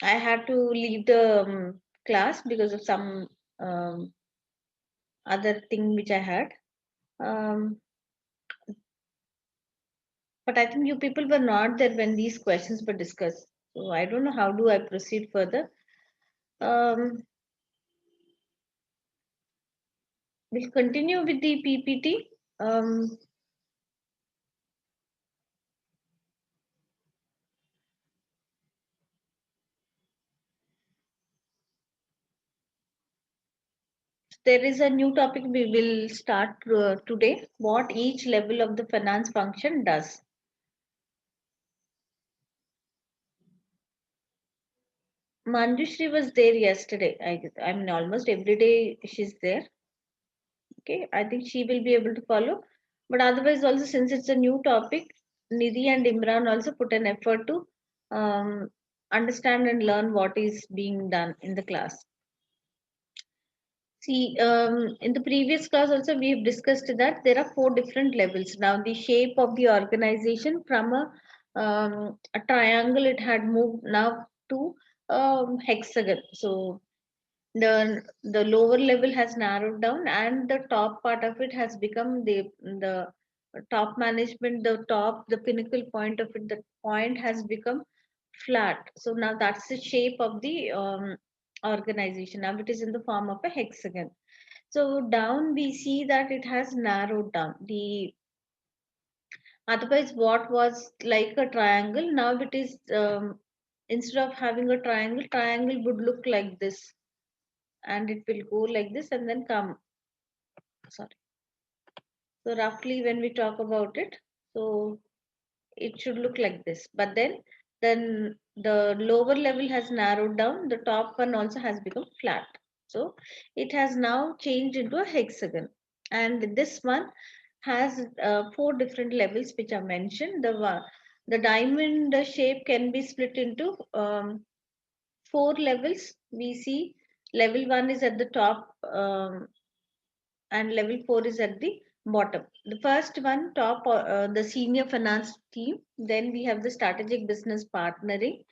I had to leave the class because of some um, other thing which I had. Um, but I think you people were not there when these questions were discussed. So I don't know how do I proceed further. Um, we'll continue with the PPT. Um, there is a new topic we will start today. What each level of the finance function does. Manjushri was there yesterday. I mean, almost every day she's there. Okay, I think she will be able to follow. But otherwise, also since it's a new topic, Nidhi and Imran also put an effort to um, understand and learn what is being done in the class. See, in the previous class also we have discussed that there are four different levels. Now the shape of the organization from a triangle it had moved now to hexagon. So the lower level has narrowed down and the top part of it has become the top management, the pinnacle point of it, the point has become flat. So now that's the shape of the organization. Now it is in the form of a hexagon. So down we see that it has narrowed down. The otherwise what was like a triangle, now it is instead of having a triangle would look like this, and it will go like this and then come. Sorry. So roughly when we talk about it, so it should look like this. But then the lower level has narrowed down. The top one also has become flat. So it has now changed into a hexagon. And this one has four different levels which are mentioned. The diamond shape can be split into four levels. We see level one is at the top, and level 4 is at the bottom. The first one, top, the senior finance team. Then we have the strategic business partnering,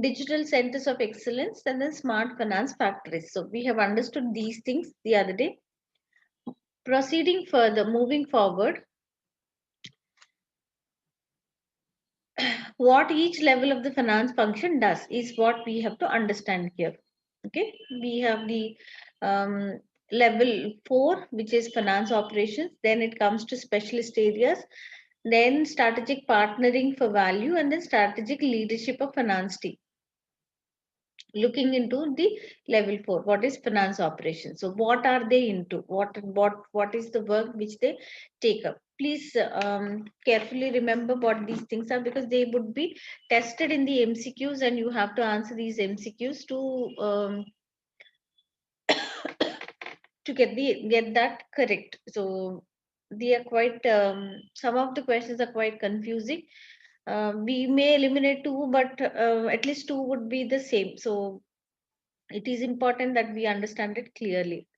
digital centers of excellence, and then smart finance factories. So we have understood these things the other day. Proceeding further, moving forward, what each level of the finance function does is what we have to understand here. Okay, we have the um, level 4, which is finance operations. Then it comes to specialist areas, then strategic partnering for value, and then strategic leadership of finance team. Looking into the level 4, what is finance operations? So what are they into? What is the work which they take up? Please carefully remember what these things are, because they would be tested in the MCQs and you have to answer these MCQs to get that correct. So they are quite some of the questions are quite confusing. We may eliminate two, but at least two would be the same. So it is important that we understand it clearly.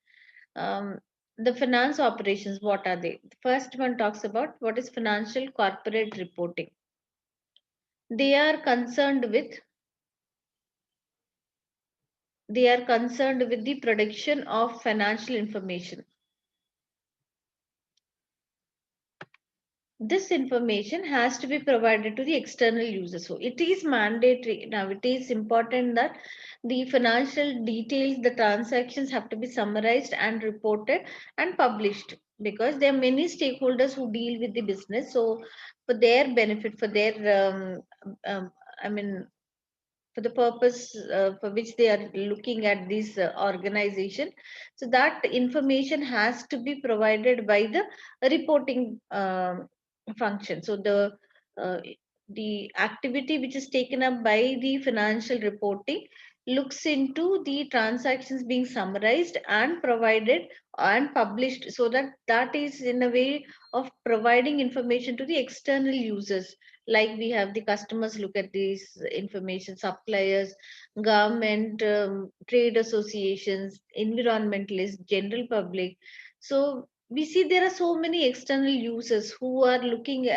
Um, the finance operations, what are they? The first one talks about what is financial corporate reporting. They are concerned with the production of financial information. This information has to be provided to the external users. So it is mandatory. Now it is important that the financial details, the transactions have to be summarized and reported and published, because there are many stakeholders who deal with the business. So for their benefit, for their, um, I mean, for the purpose for which they are looking at this organization, so that information has to be provided by the reporting function. So uh, the activity which is taken up by the financial reporting looks into the transactions being summarized and provided and published, so that that is in a way of providing information to the external users. Like we have the customers look at these information, suppliers, government, trade associations, environmentalists, general public. So we see there are so many external users who are looking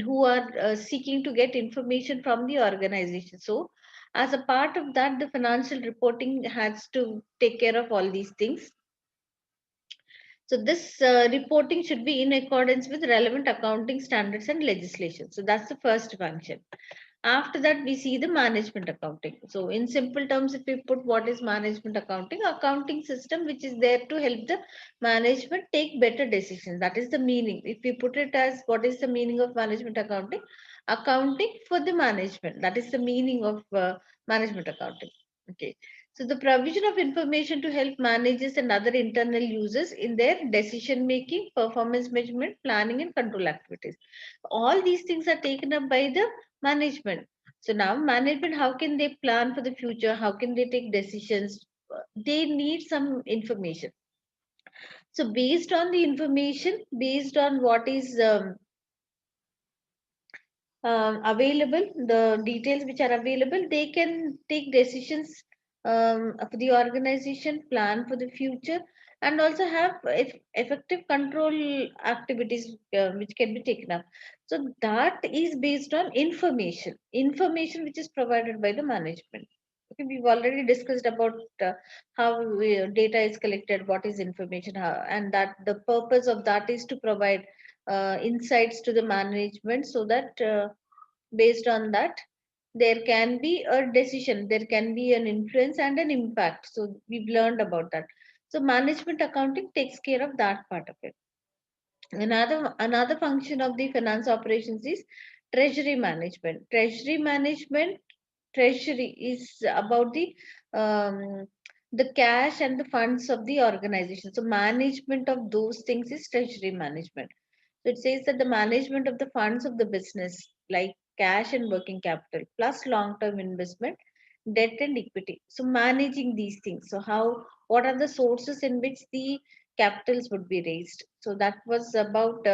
who are seeking to get information from the organization. So, as a part of that, the financial reporting has to take care of all these things. So this reporting should be in accordance with relevant accounting standards and legislation. So that's the first function. After that, we see the management accounting. So in simple terms, if we put what is management accounting system which is there to help the management take better decisions. That is the meaning. If we put it as what is the meaning of management accounting? Accounting for the management. That is the meaning of management accounting. Okay. So the provision of information to help managers and other internal users in their decision making, performance measurement, planning and control activities. All these things are taken up by the management. So now management, how can they plan for the future? How can they take decisions? They need some information. So based on the information, based on what is available, the details which are available, they can take decisions for the organization, plan for the future, and also have effective control activities which can be taken up. So that is based on information which is provided by the management. Okay, we've already discussed about how data is collected, what is information, and that the purpose of that is to provide insights to the management so that based on that there can be a decision, there can be an influence and an impact. So we've learned about that. So management accounting takes care of that part of it. Another function of the finance operations is treasury management. Treasury is about um, the cash and the funds of the organization. So management of those things is treasury management. So it says that the management of the funds of the business, like cash and working capital, plus long-term investment, debt and equity. So managing these things. So what are the sources in which the capitals would be raised? So that was about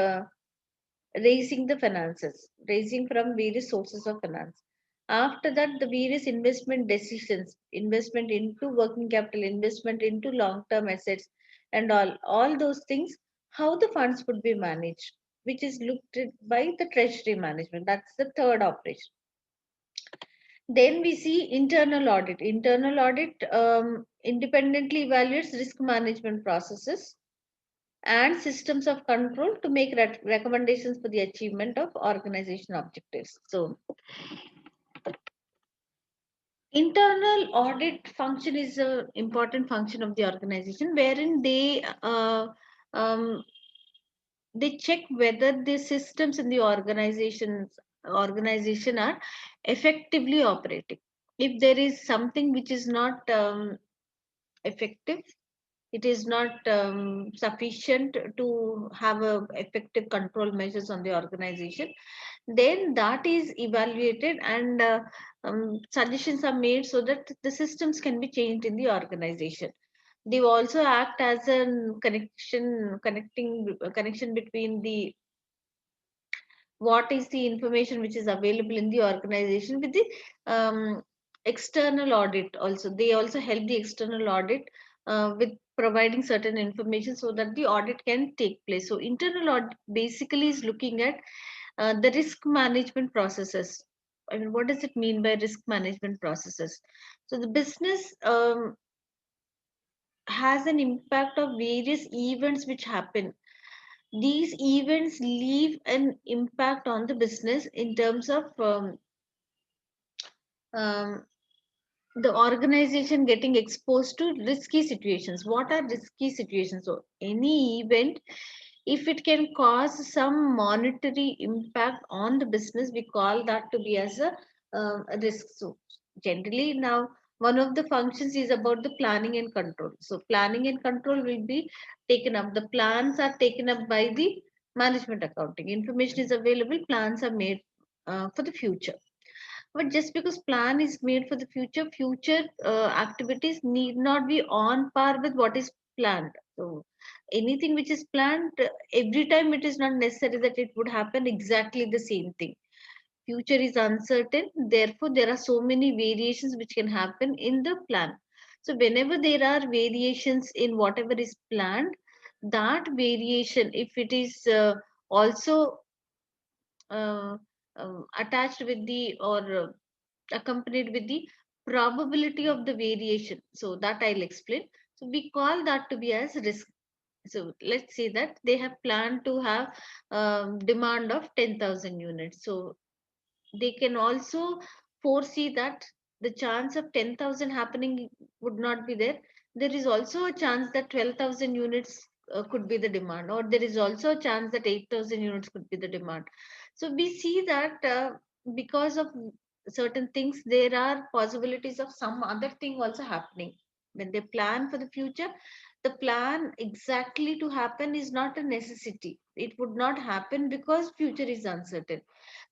raising the finances, raising from various sources of finance. After that, the various investment decisions, investment into working capital, investment into long-term assets, and all those things, how the funds would be managed, which is looked at by the treasury management. That's the third operation. Then we see internal audit. Internal audit independently evaluates risk management processes and systems of control to make recommendations for the achievement of organization objectives. So, internal audit function is an important function of the organization, wherein um, they check whether the systems in the organization are effectively operating. If there is something which is not effective, it is not sufficient to have effective control measures on the organization, then that is evaluated and suggestions are made so that the systems can be changed in the organization. They also act as a connection between the what is the information which is available in the organization with the um, external audit. Also they also help the external audit with providing certain information so that the audit can take place. So internal audit basically is looking at the risk management processes. I mean, what does it mean by risk management processes? So the business has an impact of various events which happen. These events leave an impact on the business in terms of um, the organization getting exposed to risky situations. What are risky situations? So any event, if it can cause some monetary impact on the business, we call that to be as a risk. So generally now one of the functions is about the planning and control. So planning and control will be taken up. The plans are taken up by the management accounting. Information is available, plans are made for the future. But just because plan is made for the future activities need not be on par with what is planned. So anything which is planned, every time it is not necessary that it would happen exactly the same thing. Future is uncertain, therefore there are so many variations which can happen in the plan. So whenever there are variations in whatever is planned, that variation, if it is also uh, attached with the or accompanied with the probability of the variation. So that I'll explain. So we call that to be as risk. So let's say that they have planned to have demand of 10,000 units. So they can also foresee that the chance of 10,000 happening would not be there. There is also a chance that 12,000 units could be the demand, or there is also a chance that 8,000 units could be the demand. So we see that because of certain things, there are possibilities of some other thing also happening. When they plan for the future, the plan exactly to happen is not a necessity. It would not happen because future is uncertain.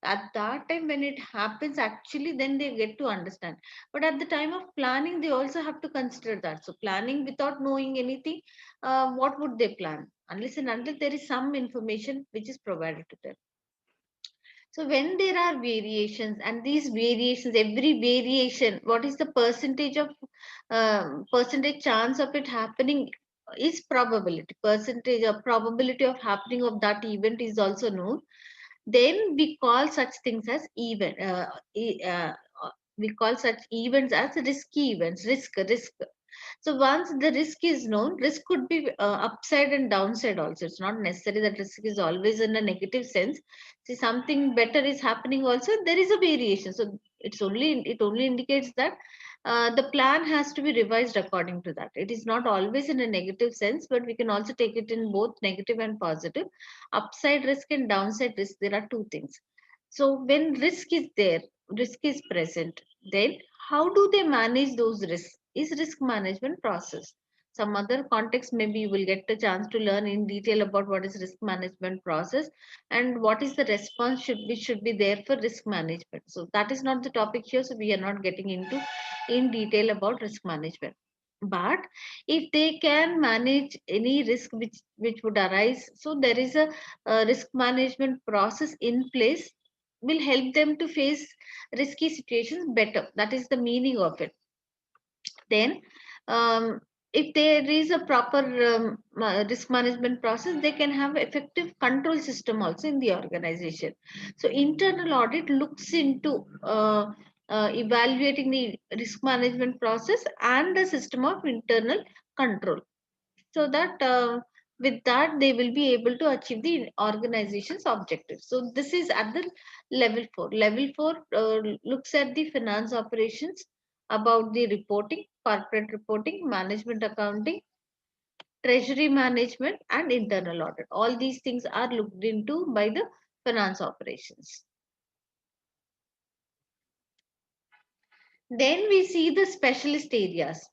At that time when it happens, actually then they get to understand. But at the time of planning, they also have to consider that. So planning without knowing anything, what would they plan unless and until there is some information which is provided to them. So when there are variations, and these variations, every variation, what is the percentage of percentage chance of it happening is probability. Percentage of probability of happening of that event is also known. Then we call such things as event. We call such events as risky events. Risk. So once the risk is known, risk could be upside and downside also. It's not necessary that risk is always in a negative sense. See, something better is happening also. There is a variation. So it only indicates that the plan has to be revised according to that. It is not always in a negative sense, but we can also take it in both negative and positive. Upside risk and downside risk. There are two things. So when risk is there, risk is present, then how do they manage those risks? Is risk management process. Some other context, maybe you will get the chance to learn in detail about what is risk management process and what is the response should be there for risk management. So that is not the topic here, so we are not getting into in detail about risk management. But if they can manage any risk which would arise, so there is a risk management process in place, will help them to face risky situations better. That is the meaning of it. Then if there is a proper risk management process, they can have effective control system also in the organization. So internal audit looks into evaluating the risk management process and the system of internal control, so that with that they will be able to achieve the organization's objectives. So this is at the level 4. Level 4 looks at the finance operations, about the reporting, corporate reporting, management accounting, treasury management, and internal audit. All these things are looked into by the finance operations. Then we see the specialist areas.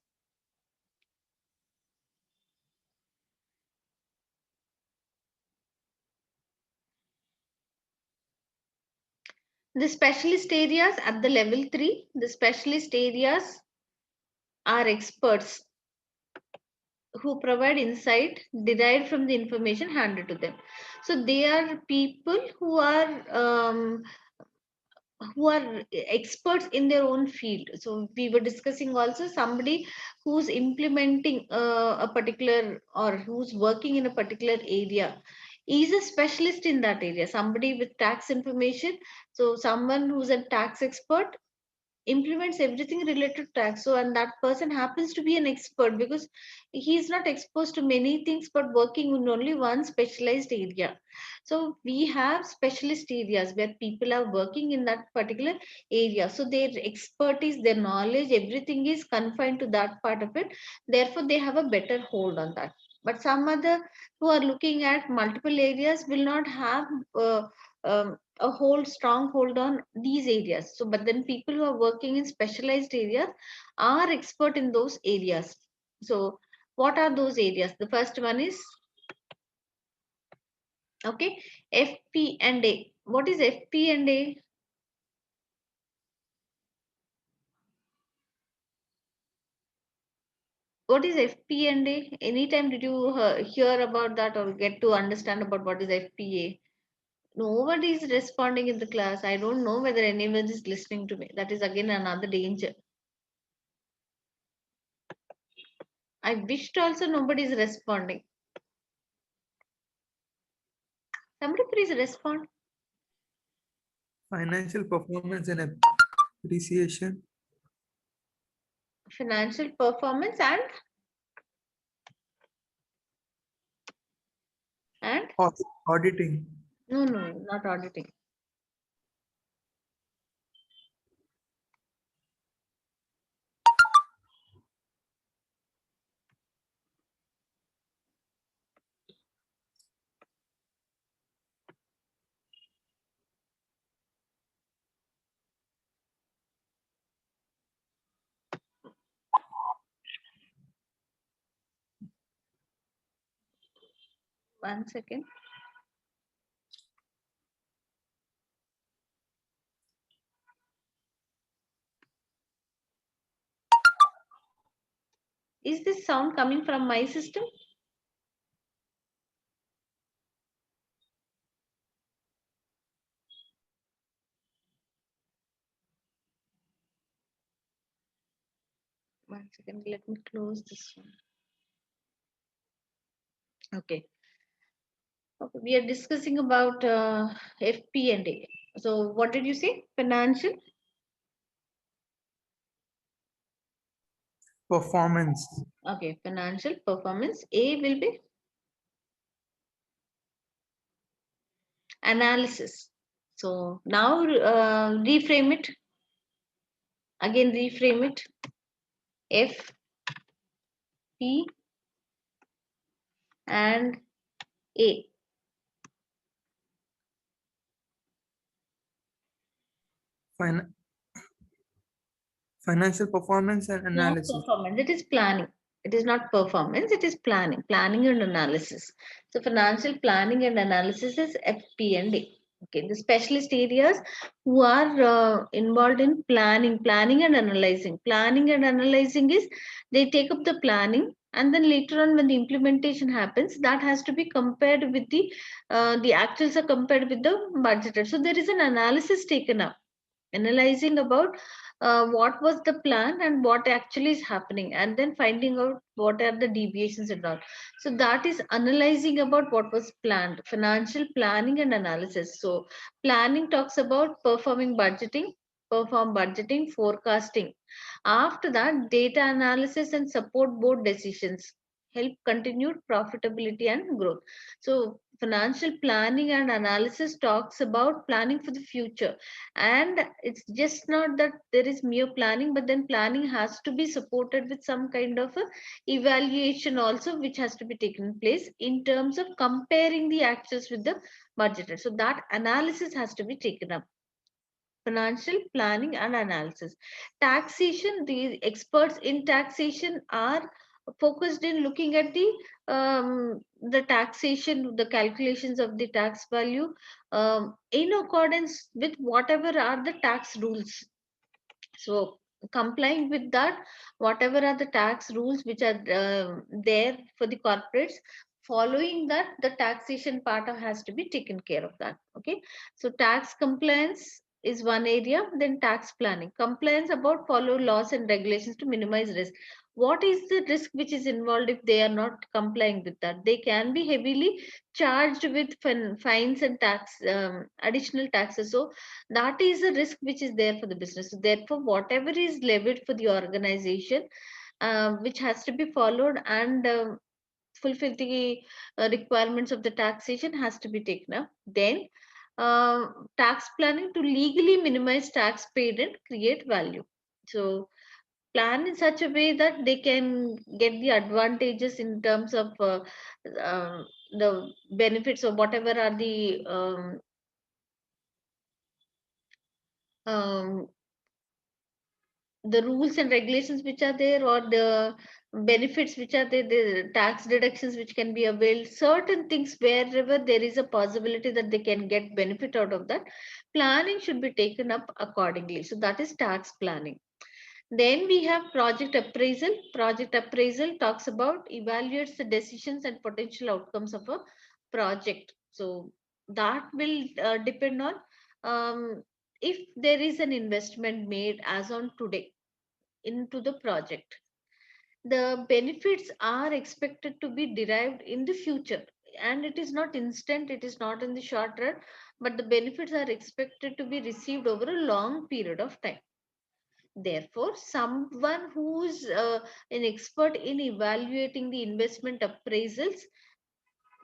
The specialist areas at the level 3, the specialist areas are experts who provide insight derived from the information handed to them. So they are people who are experts in their own field. So we were discussing also somebody who's implementing a particular, or who's working in a particular area, is a specialist in that area. Somebody with tax information, so someone who's a tax expert implements everything related to tax. So and that person happens to be an expert because he is not exposed to many things but working in only one specialized area. So we have specialist areas where people are working in that particular area, so their expertise, their knowledge, everything is confined to that part of it. Therefore they have a better hold on that. But some other who are looking at multiple areas will not have a whole strong hold on these areas. So but then people who are working in specialized areas are expert in those areas. So what are those areas? The first one is, okay, FP and A. What is FP and A? What is FP and A? Anytime did you hear about that or get to understand about what is FPA? Nobody is responding in the class. I don't know whether anyone is listening to me. That is again another danger. I wished also nobody is responding. Somebody please respond. Financial performance and appreciation. Financial performance and Auditing. no, no, not auditing. 1 second. Is this sound coming from my system? One second, let me close this one. Okay. Okay, we are discussing about FP&A. So, what did you say? Financial? Performance. Okay, financial performance. A will be analysis. So, now reframe it. Again, reframe it. F, P, and A. Fin- Financial performance and Not analysis. performance, it is planning. It is not performance, it is planning. Planning and analysis. So financial planning and analysis is FP&A. Okay, the specialist areas who are involved in planning and analyzing. Planning and analyzing is they take up the planning, and then later on when the implementation happens, that has to be compared with the actuals are compared with the budgeted. So there is an analysis taken up, analyzing about what was the plan and what actually is happening, and then finding out what are the deviations and all. So that is analyzing about what was planned. Financial planning and analysis. So planning talks about perform budgeting, forecasting. After that, data analysis and support board decisions help continued profitability and growth. So financial planning and analysis talks about planning for the future, and it's just not that there is mere planning, but then planning has to be supported with some kind of a evaluation also, which has to be taken place in terms of comparing the actuals with the budgeted. So that analysis has to be taken up. Financial planning and analysis. Taxation, the experts in taxation are focused in looking at the taxation, the calculations of the tax value in accordance with whatever are the tax rules. So complying with that, whatever are the tax rules which are there for the corporates, following that, the taxation part has to be taken care of that. Okay, so tax compliance is one area. Then tax planning, compliance about follow laws and regulations to minimize risk. What is the risk which is involved if they are not complying with that? They can be heavily charged with fines and additional taxes. So that is a risk which is there for the business. So therefore, whatever is levied for the organization, which has to be followed and fulfill the requirements of the taxation, has to be taken up. Then tax planning to legally minimize tax paid and create value. So plan in such a way that they can get the advantages in terms of the benefits or whatever are um, the rules and regulations which are there, or the benefits which are there, the tax deductions which can be availed, certain things wherever there is a possibility that they can get benefit out of that, planning should be taken up accordingly. So that is tax planning. Then we have project appraisal. Project appraisal talks about evaluates the decisions and potential outcomes of a project. So that will depend on if there is an investment made as on today into the project, the benefits are expected to be derived in the future, and it is not instant, it is not in the short run. but the benefits are expected to be received over a long period of time. Therefore, someone who's an expert in evaluating the investment appraisals,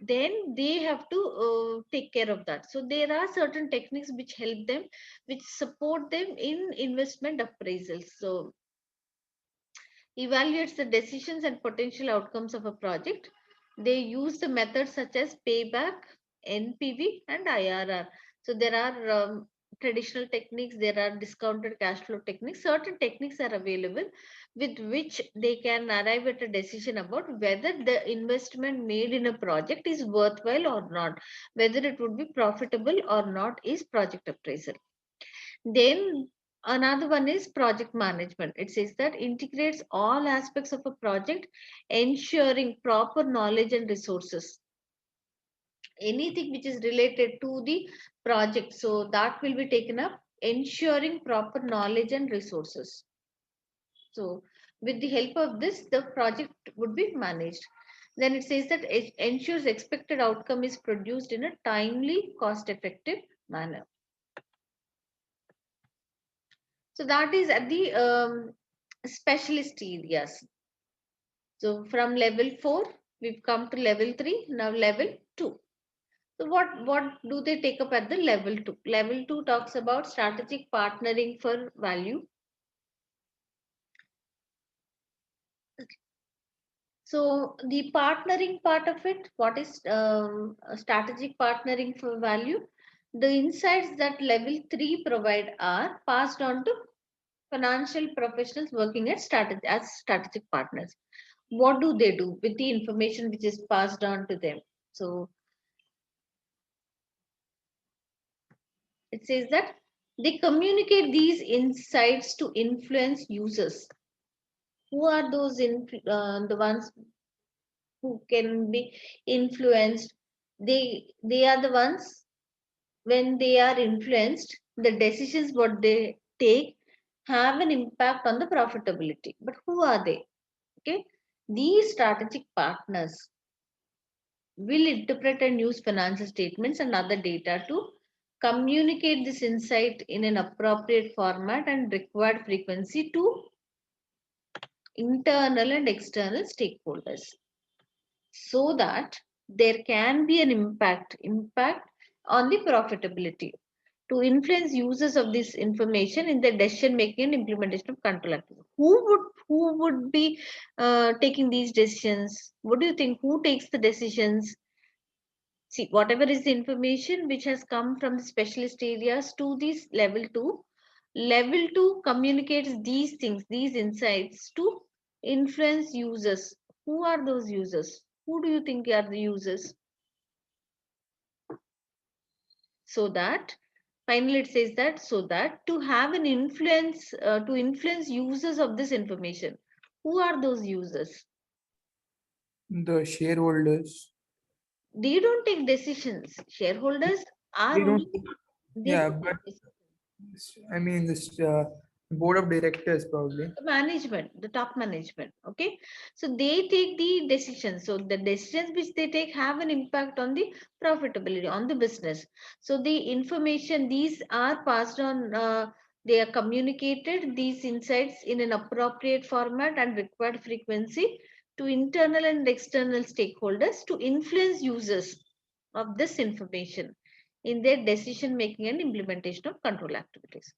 then they have to take care of that. So there are certain techniques which help them, which support them in investment appraisals. So evaluates the decisions and potential outcomes of a project. They use the methods such as payback, NPV, and IRR. So there are traditional techniques, there are discounted cash flow techniques. Certain techniques are available with which they can arrive at a decision about whether the investment made in a project is worthwhile or not, whether it would be profitable or not is project appraisal. Then another one is project management. It says that integrates all aspects of a project, ensuring proper knowledge and resources. Anything which is related to the project, so that will be taken up, ensuring proper knowledge and resources. So with the help of this, the project would be managed. Then it says that it ensures expected outcome is produced in a timely, cost-effective manner. So that is at the specialist areas. So from level 4, we've come to level 3, now level 2. So what do they take up at the level 2? Level 2 talks about strategic partnering for value. So the partnering part of it, what is strategic partnering for value? The insights that level 3 provide are passed on to financial professionals working at as strategic partners. What do they do with the information which is passed on to them? So it says that they communicate these insights to influence users. Who are those the ones who can be influenced? They are the ones, when they are influenced, the decisions what they take have an impact on the profitability. But who are they? Okay, these strategic partners will interpret and use financial statements and other data to communicate this insight in an appropriate format and required frequency to internal and external stakeholders, so that there can be an impact on the profitability, to influence users of this information in the decision making and implementation of control activity. Who would be taking these decisions? What do you think? Who takes the decisions? See, whatever is the information which has come from the specialist areas to this level 2, level 2 communicates these things, these insights to influence users. Who are those users? Who do you think are the users? So that finally it says that, so that to have an influence, to influence users of this information. Who are those users? The shareholders. They don't take decisions. Shareholders are They don't. only, they Yeah, don't but take decisions. I mean this board of directors probably. The management, the top management. Okay, so they take the decisions. So the decisions which they take have an impact on the profitability, on the business. So the information, these are passed on, they are communicated, these insights in an appropriate format and required frequency to internal and external stakeholders to influence users of this information in their decision making and implementation of control activities.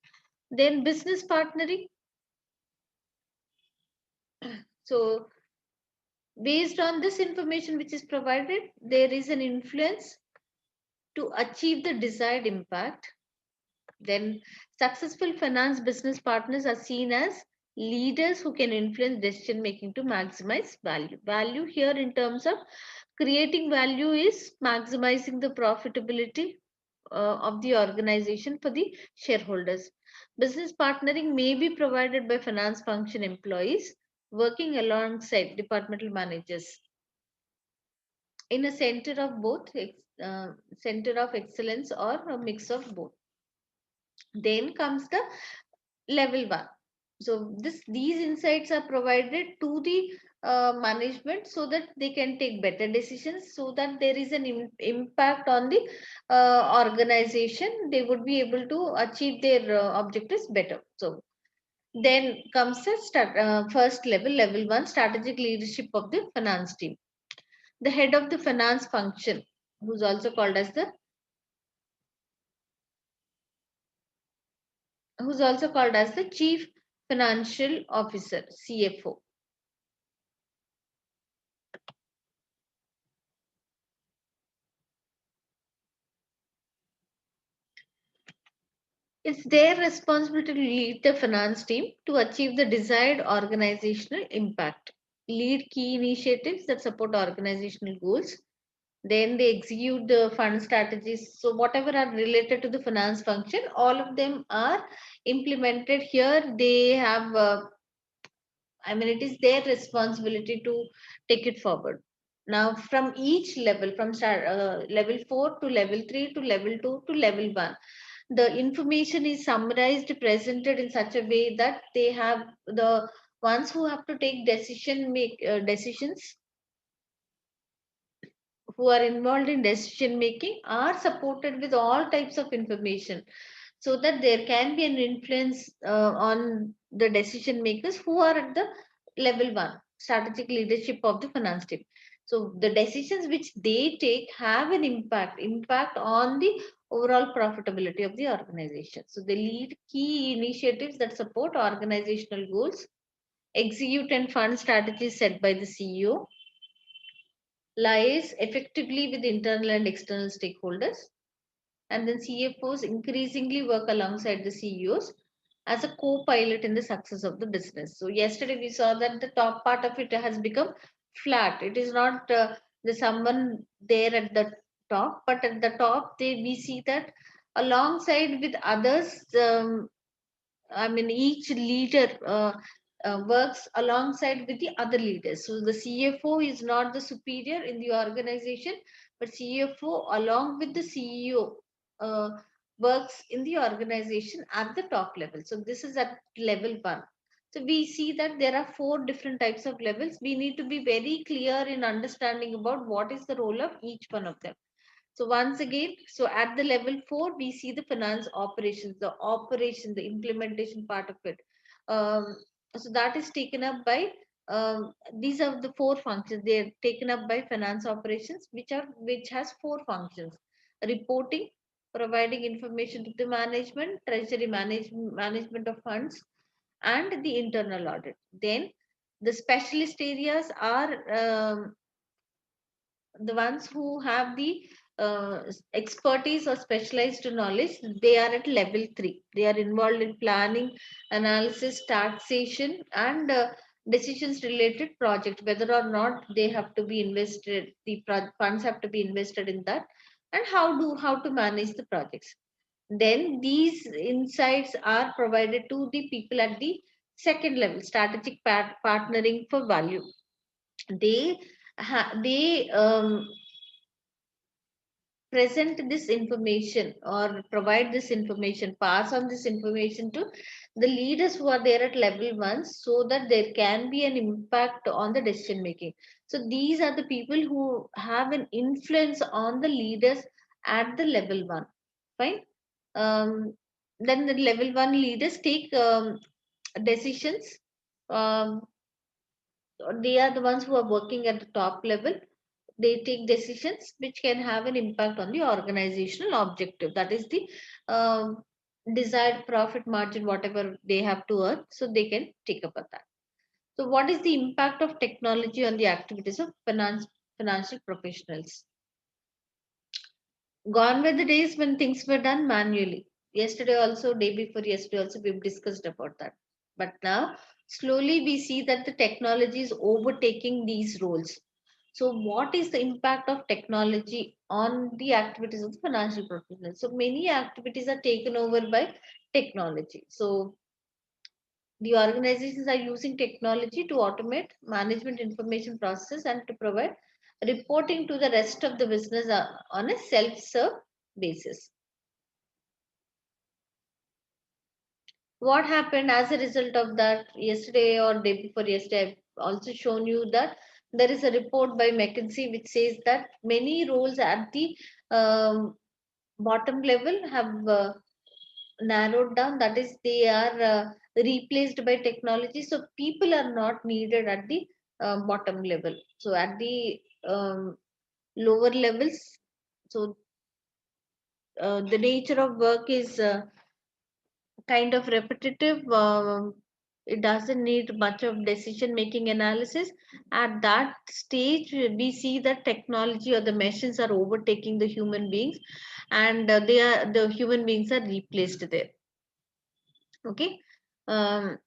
Then business partnering. So based on this information which is provided, there is an influence to achieve the desired impact. Then successful finance business partners are seen as leaders who can influence decision making to maximize value. Value here in terms of creating value is maximizing the profitability of the organization for the shareholders. Business partnering may be provided by finance function employees working alongside departmental managers in a center of both, center of excellence or a mix of both. Then comes the level 1. So these insights are provided to the management, so that they can take better decisions, so that there is an impact on the organization. They would be able to achieve their objectives better. So then comes the first level, level one, strategic leadership of the finance team. The head of the finance function, who's also called as the chief financial officer, CFO. It's their responsibility to lead the finance team to achieve the desired organizational impact, lead key initiatives that support organizational goals. Then they execute the fund strategies. So whatever are related to the finance function, all of them are implemented here. They have, it is their responsibility to take it forward. Now, from each level, from level 4 to level 3 to level 2 to level 1, the information is summarized, presented in such a way that they have the ones who have to take decisions, who are involved in decision making, are supported with all types of information, so that there can be an influence on the decision makers who are at the level 1 strategic leadership of the finance team. So the decisions which they take have an impact on the overall profitability of the organization. So they lead key initiatives that support organizational goals, execute and fund strategies set by the CEO, liaise effectively with internal and external stakeholders, and then CFOs increasingly work alongside the CEOs as a co-pilot in the success of the business. So yesterday we saw that the top part of it has become flat. It is not the someone there at the top, but at the top we see that alongside with others, each leader works alongside with the other leaders. So the CFO is not the superior in the organization, but CFO along with the CEO works in the organization at the top level. So this is at level 1. So we see that there are 4 different types of levels. We need to be very clear in understanding about what is the role of each one of them. So once again, so at the level 4, we see the finance operations, the implementation part of it. Um, so that is taken up by, these are the 4 functions. They are taken up by finance operations, which has 4 functions: reporting, providing information to the management, treasury management of funds, and the internal audit. Then the specialist areas are the ones who have the expertise or specialized knowledge. They are at level 3. They are involved in planning, analysis, taxation, and decisions related project, whether or not they have to be invested, the funds have to be invested in that, and how to manage the projects. Then these insights are provided to the people at the second level, strategic partnering for value. They present this information or provide this information, pass on this information to the leaders who are there at level 1, so that there can be an impact on the decision making. So these are the people who have an influence on the leaders at the level 1. Fine. Then the level 1 leaders take decisions. um, they are the ones who are working at the top level. They take decisions which can have an impact on the organizational objective, that is the um, desired profit margin, whatever they have to earn, so they can take up on that. So what is the impact of technology on the activities of financial professionals? Gone were the days when things were done manually. Yesterday also, day before yesterday also, we've discussed about that. But now slowly we see that the technology is overtaking these roles. So what is the impact of technology on the activities of the financial professionals? So many activities are taken over by technology. So the organizations are using technology to automate management information process and to provide reporting to the rest of the business on a self-serve basis. What happened as a result of that? Yesterday or day before yesterday, also shown you that there is a report by McKinsey which says that many roles at the bottom level have narrowed down. That is, they are replaced by technology. So people are not needed at the bottom level. So at the lower levels, so the nature of work is kind of repetitive. It doesn't need much of decision making analysis. At that stage, we see that technology or the machines are overtaking the human beings, and the human beings are replaced there. Okay. Um,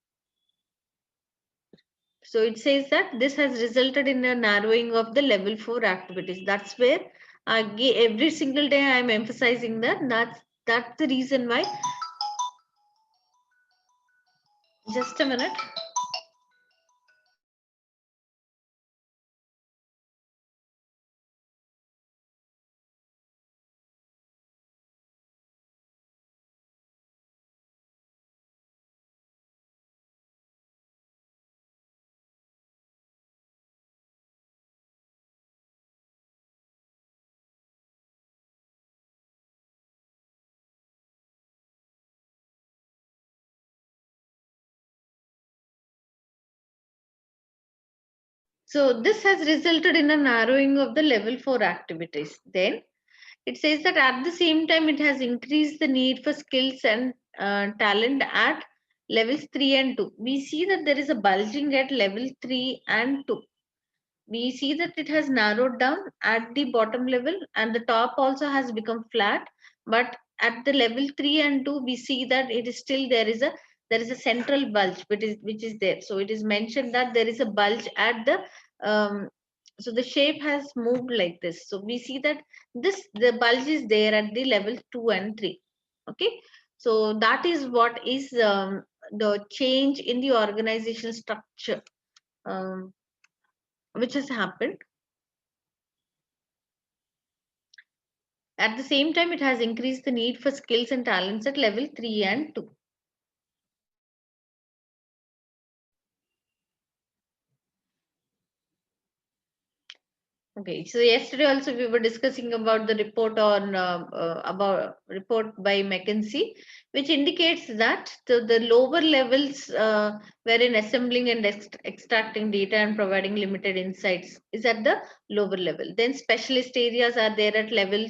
so it says that this has resulted in a narrowing of the level 4 activities. That's where every single day I am emphasizing that. That's the reason why. Just a minute. So this has resulted in a narrowing of the level 4 activities. Then it says that at the same time, it has increased the need for skills and talent at levels 3 and 2. We see that there is a bulging at level 3 and 2. We see that it has narrowed down at the bottom level, and the top also has become flat. But at the level 3 and 2, we see that it is still there is a central bulge which is there. So it is mentioned that there is a bulge at the so the shape has moved like this. So we see that the bulge is there at the level 2 and 3. Okay, so that is what is the change in the organizational structure um, which has happened. At the same time, it has increased the need for skills and talents at level 3 and 2. Okay, so yesterday also we were discussing about the report on about report by McKinsey, which indicates that the lower levels, wherein assembling and extracting data and providing limited insights, is at the lower level. Then specialist areas are there at level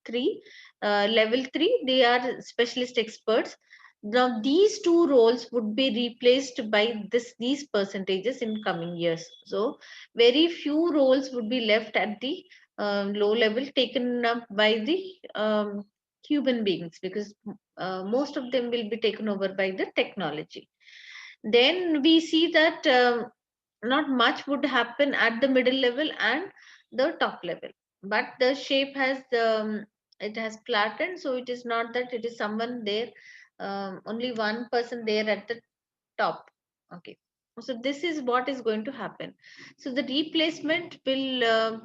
3. Level 3, they are specialist experts. Now these two roles would be replaced by these percentages in coming years. So very few roles would be left at the low level, taken up by the human beings, because most of them will be taken over by the technology. Then we see that not much would happen at the middle level and the top level, but the shape has it has flattened. So it is not that it is someone there, only one person there at the top. Okay, so this is what is going to happen. So the replacement will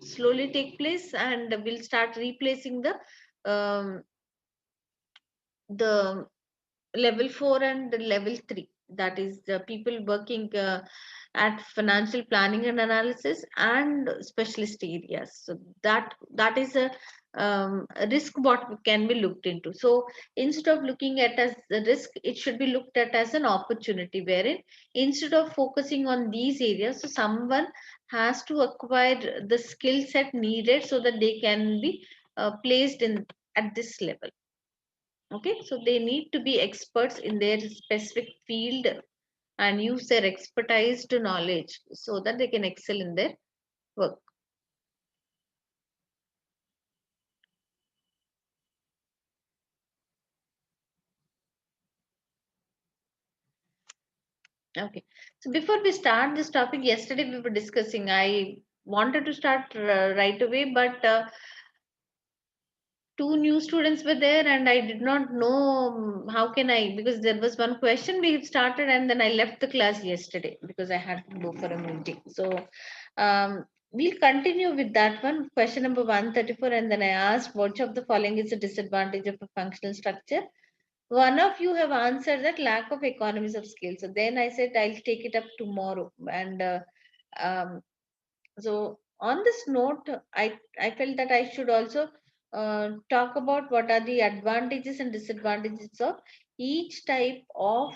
slowly take place, and will start replacing the level 4 and the level 3. That is the people working at financial planning and analysis and specialist areas. So that is a risk what can be looked into. So instead of looking at as a risk, it should be looked at as an opportunity, wherein instead of focusing on these areas, so someone has to acquire the skill set needed so that they can be placed in at this level. Okay, so they need to be experts in their specific field and use their expertise to knowledge so that they can excel in their work. Okay, so before we start this topic, yesterday we were discussing, I wanted to start right away, but two new students were there and I did not know how can I, because there was one question we started and then I left the class yesterday because I had to go for a meeting. So we'll continue with that one, question number 134, and then I asked which of the following is a disadvantage of a functional structure. One of you have answered that lack of economies of scale. So then I said I'll take it up tomorrow. And um, so on this note, I felt that I should also talk about what are the advantages and disadvantages of each type of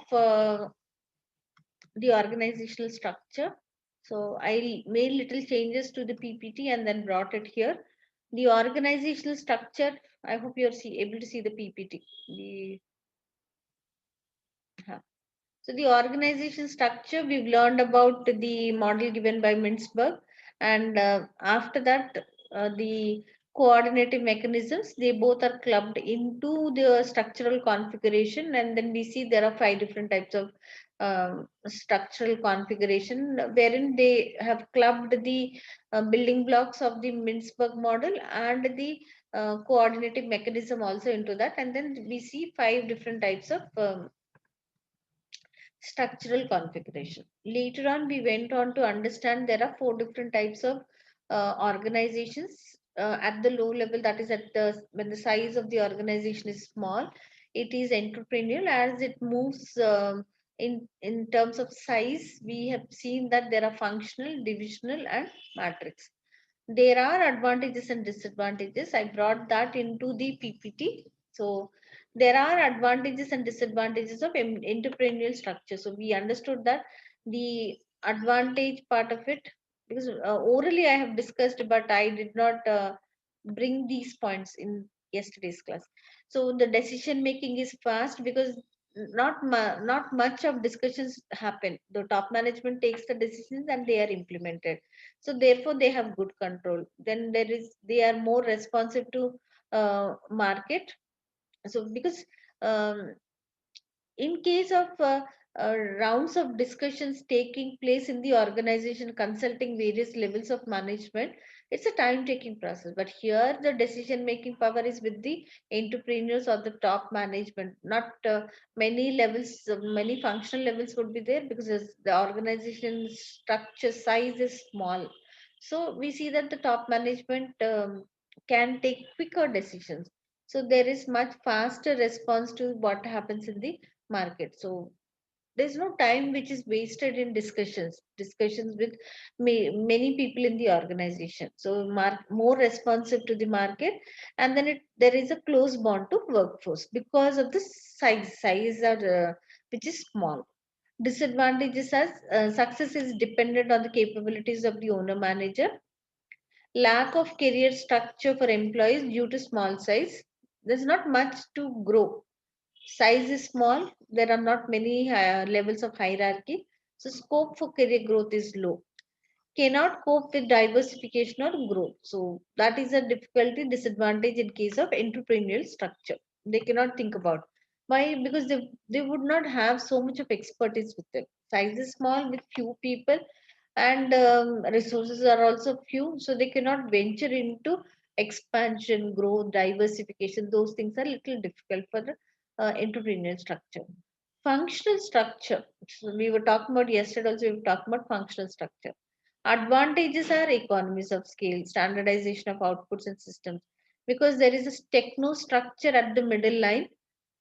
the organizational structure. So I made little changes to the PPT and then brought it here. The organizational structure, I hope you're able to see the PPT. Huh. So the organization structure, we've learned about the model given by Mintzberg, and after that, the coordinative mechanisms, they both are clubbed into the structural configuration, and then we see there are 5 different types of structural configuration, wherein they have clubbed the building blocks of the Mintzberg model and the coordinative mechanism also into that, and then we see 5 different types of structural configuration. Later on, we went on to understand there are 4 different types of organizations at the low level. That is, at the when the size of the organization is small, it is entrepreneurial. As it moves in terms of size, we have seen that there are functional, divisional, and matrix. There are advantages and disadvantages. I brought that into the PPT. So there are advantages and disadvantages of entrepreneurial structure. So we understood that the advantage part of it, because orally I have discussed, but I did not bring these points in yesterday's class. So the decision making is fast because not much of discussions happen. The top management takes the decisions and they are implemented, so therefore they have good control. Then they are more responsive to market. So because um, in case of rounds of discussions taking place in the organization consulting various levels of management, it's a time taking process, but here the decision making power is with the entrepreneurs or the top management. Not many levels, many functional levels would be there because the organization structure size is small. So we see that the top management can take quicker decisions, so there is much faster response to what happens in the market. So there's no time which is wasted in discussions with many people in the organization. So more responsive to the market, and then there is a close bond to workforce because of the size are which is small. Disadvantages as success is dependent on the capabilities of the owner manager. Lack of career structure for employees due to small size. There's not much to grow. Size is small, there are not many levels of hierarchy, so scope for career growth is low. Cannot cope with diversification or growth. So that is a difficulty, disadvantage in case of entrepreneurial structure. They cannot think about. Why? Because they would not have so much of expertise with them. Size is small with few people, and resources are also few, so they cannot venture into expansion, growth, diversification. Those things are little difficult for the entrepreneurial structure. Functional structure, so we were talking about yesterday also, we were talking about functional structure. Advantages are economies of scale, standardization of outputs and systems. Because there is a techno structure at the middle line,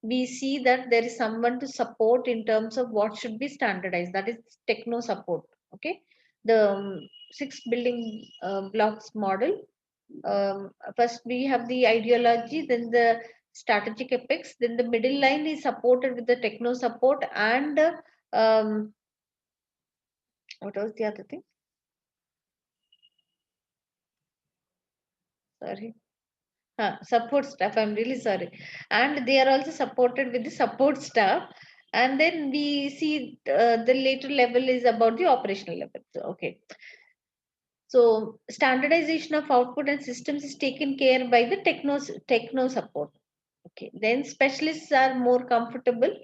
we see that there is someone to support in terms of what should be standardized. That is techno support. Okay. The 6 building blocks model. First, we have the ideology, then the strategic apex, then the middle line is supported with the techno support and what was the other thing? Sorry. Support staff. I'm really sorry. And they are also supported with the support staff. And then we see the later level is about the operational level. So, okay. So standardization of output and systems is taken care by the techno support. Okay. Then specialists are more comfortable.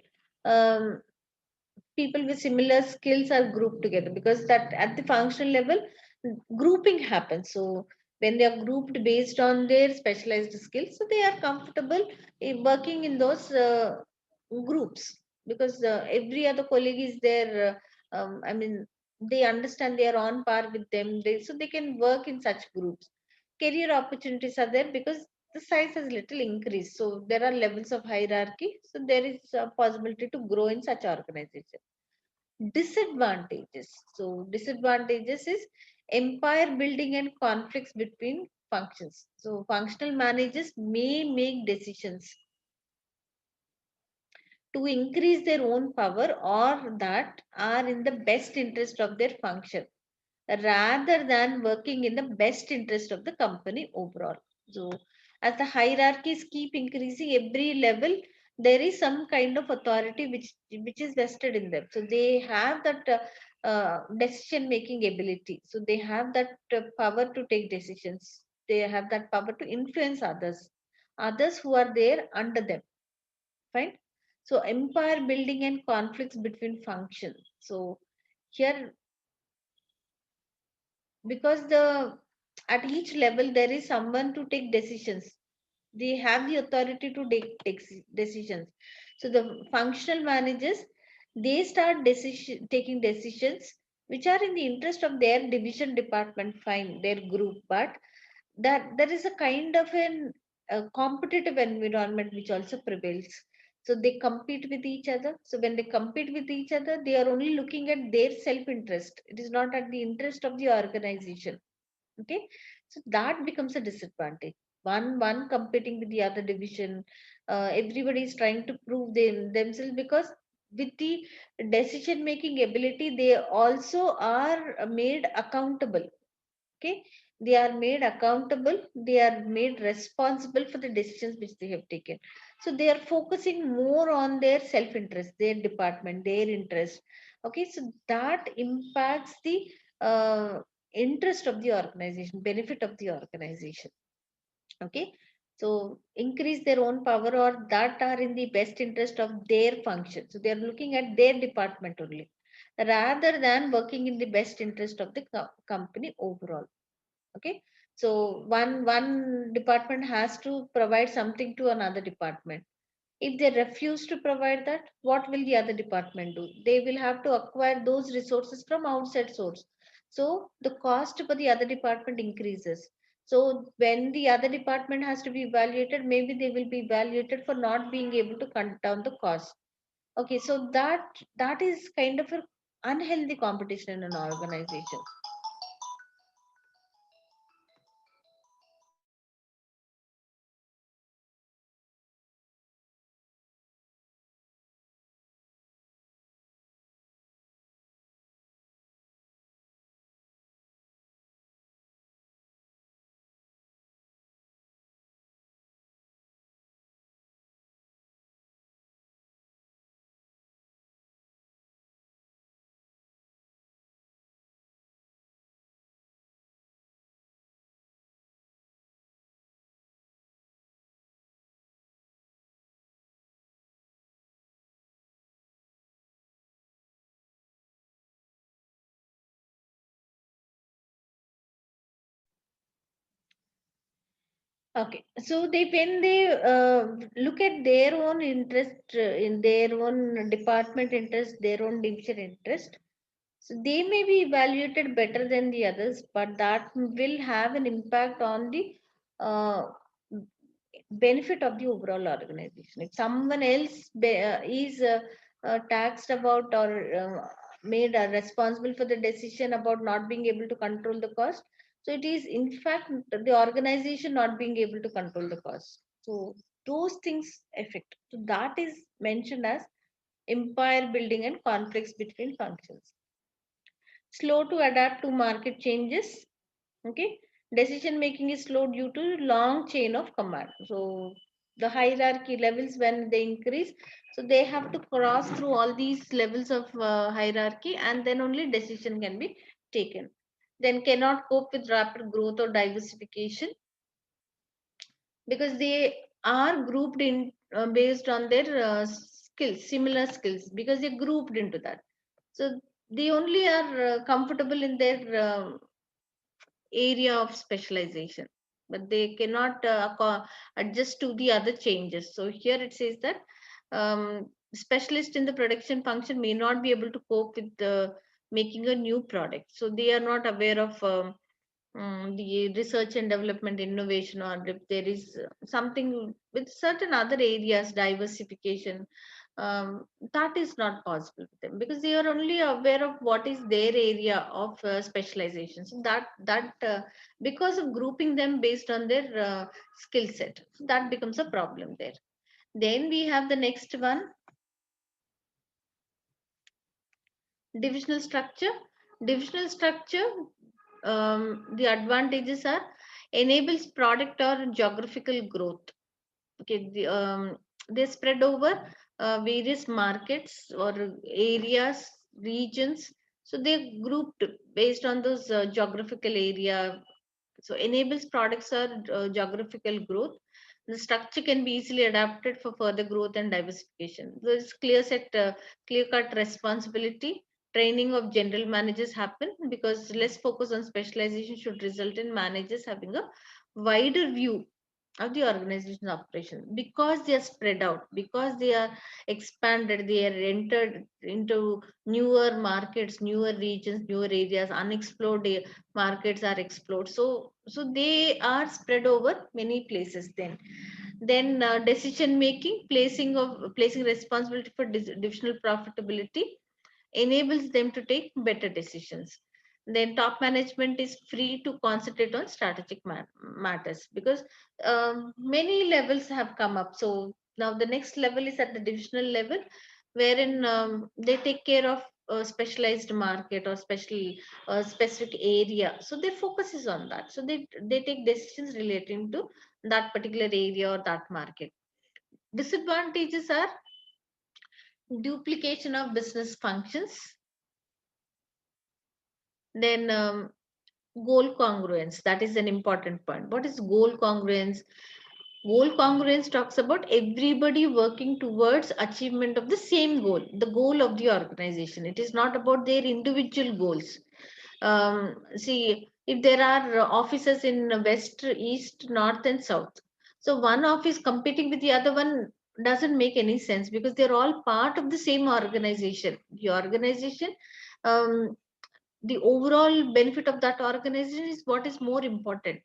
Um, People with similar skills are grouped together, because that at the functional level grouping happens. So when they are grouped based on their specialized skills, so they are comfortable in working in those groups, because every other colleague is there. I mean, they understand, they are on par with them, so they can work in such groups. Career opportunities are there because the size has little increased. So there are levels of hierarchy. So there is a possibility to grow in such organization. Disadvantages. So disadvantages is empire building and conflicts between functions. So functional managers may make decisions to increase their own power or that are in the best interest of their function rather than working in the best interest of the company overall. So, as the hierarchies keep increasing, every level there is some kind of authority which is vested in them. So they have that decision making ability. So they have that power to take decisions. They have that power to influence others who are there under them. Fine. So empire building and conflicts between functions. So here, because the at each level there is someone to take decisions, they have the authority to take decisions. So the functional managers, they start taking decisions which are in the interest of their division, department, fine, their group, but that there is a kind of a competitive environment which also prevails. So they compete with each other. So when they compete with each other, they are only looking at their self interest. It is not at the interest of the organization. Okay, so that becomes a disadvantage. One competing with the other division. Everybody is trying to prove themselves, because with the decision making ability they also are made accountable. Okay, they are made accountable, they are made responsible for the decisions which they have taken. So they are focusing more on their self interest, their department, their interest. Okay, so that impacts the interest of the organization, benefit of the organization. Okay, so increase their own power or that are in the best interest of their function. So they are looking at their department only rather than working in the best interest of the company overall. Okay, so one department has to provide something to another department. If they refuse to provide that, what will the other department do? They will have to acquire those resources from outside source. So the cost for the other department increases. So when the other department has to be evaluated, maybe they will be evaluated for not being able to cut down the cost. Okay, so that is kind of an unhealthy competition in an organization. Okay, so they when they look at their own interest, in their own department interest, their own division interest, so they may be evaluated better than the others, but that will have an impact on the uh, benefit of the overall organization. If someone else is taxed about or made responsible for the decision about not being able to control the cost, so it is in fact the organization not being able to control the cost. So those things affect. So that is mentioned as empire building and conflicts between functions. Slow to adapt to market changes. Okay, decision making is slow due to long chain of command. So the hierarchy levels, when they increase, so they have to cross through all these levels of hierarchy, and then only decision can be taken. Then cannot cope with rapid growth or diversification, because they are grouped in based on their skills, similar skills, because they're grouped into that. So they only are comfortable in their area of specialization, but they cannot adjust to the other changes. So here it says that specialist in the production function may not be able to cope with making a new product. So they are not aware of the research and development innovation, or if there is something with certain other areas diversification, that is not possible with them because they are only aware of what is their area of specialization. So that because of grouping them based on their skill set, that becomes a problem there. Then we have the next one, divisional structure. Divisional structure, the advantages are enables product or geographical growth. Okay, they spread over various markets or areas, regions. So they're grouped based on those geographical area. So enables products or geographical growth. The structure can be easily adapted for further growth and diversification. There's clear cut responsibility. Training of general managers happen because less focus on specialization should result in managers having a wider view of the organization operation because they are spread out, because they are expanded, they are entered into newer markets, newer regions, newer areas, unexplored markets are explored. So they are spread over many places. Then decision making, placing responsibility for divisional profitability enables them to take better decisions. Then top management is free to concentrate on strategic matters because many levels have come up. So now the next level is at the divisional level, wherein they take care of a specialized market or specific area. So their focus is on that. So they take decisions relating to that particular area or that market. Disadvantages are duplication of business functions. Then goal congruence, that is an important point. What is goal congruence? Goal congruence talks about everybody working towards achievement of the same goal, the goal of the organization. It is not about their individual goals. See, if there are offices in west, east, north and south, so one office competing with the other one doesn't make any sense because they're all part of the same organization. The organization, um, the overall benefit of that organization is what is more important.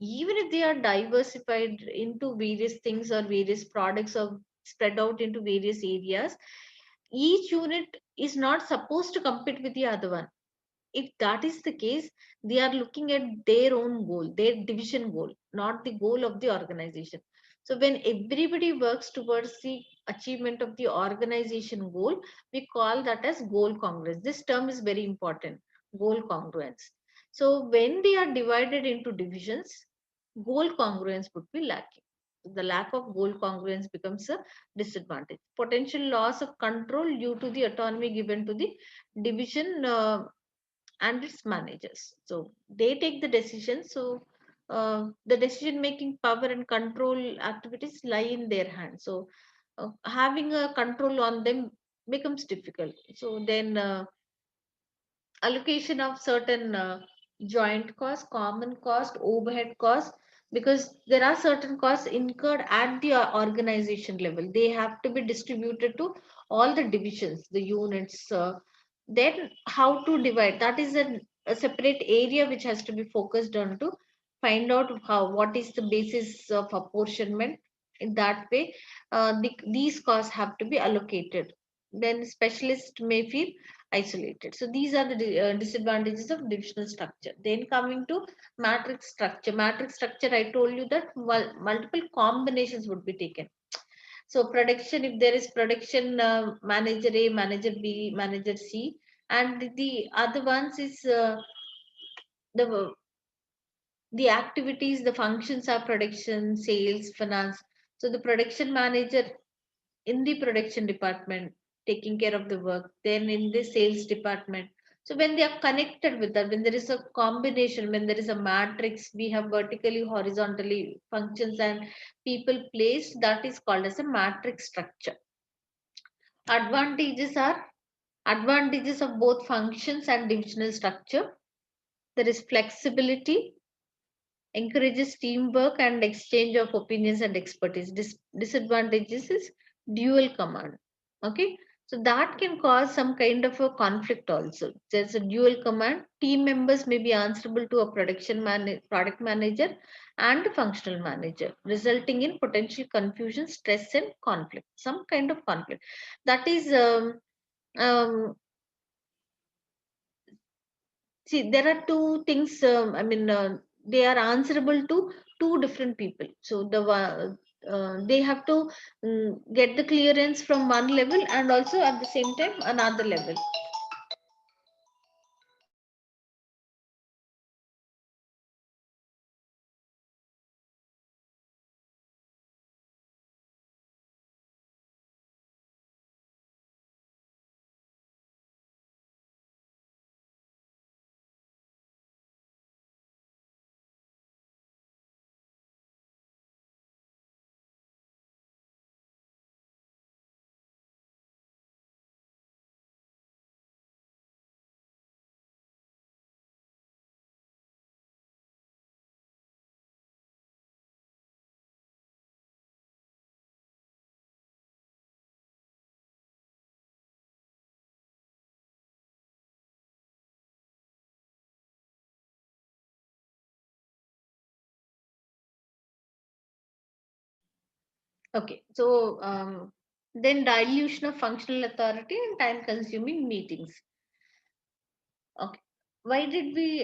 Even if they are diversified into various things or various products or spread out into various areas, each unit is not supposed to compete with the other one. If that is the case, they are looking at their own goal, their division goal, not the goal of the organization. So when everybody works towards the achievement of the organization goal, we call that as goal congruence. This term is very important, goal congruence. So when they are divided into divisions, goal congruence would be lacking. The lack of goal congruence becomes a disadvantage. Potential loss of control due to the autonomy given to the division and its managers. So they take the decision. So the decision making power and control activities lie in their hands. So having a control on them becomes difficult. So then allocation of certain joint cost, common cost, overhead cost, because there are certain costs incurred at the organization level. They have to be distributed to all the divisions, the units. Then how to divide? That is a separate area which has to be focused on to find out how what is the basis of apportionment. In that way, these costs have to be allocated. Then specialists may feel isolated. So these are the disadvantages of divisional structure. Then coming to matrix structure. Matrix structure, I told you that multiple combinations would be taken. So production, if there is production manager A, manager B, manager C, and the other ones is the the activities, the functions are production, sales, finance. So the production manager in the production department taking care of the work, then in the sales department. So when they are connected with that, when there is a combination, when there is a matrix, we have vertically, horizontally functions and people placed, that is called as a matrix structure. Advantages are advantages of both functions and divisional structure. There is flexibility, encourages teamwork and exchange of opinions and expertise. Disadvantages is dual command. Okay, So that can cause some kind of a conflict also. There's a dual command. Team members may be answerable to a product manager and a functional manager, resulting in potential confusion, stress, and conflict. Some kind of conflict. That is, um, see, there are two things. They are answerable to two different people. So they have to get the clearance from one level and also at the same time another level. Okay, so then dilution of functional authority and time consuming meetings. Okay. Why did we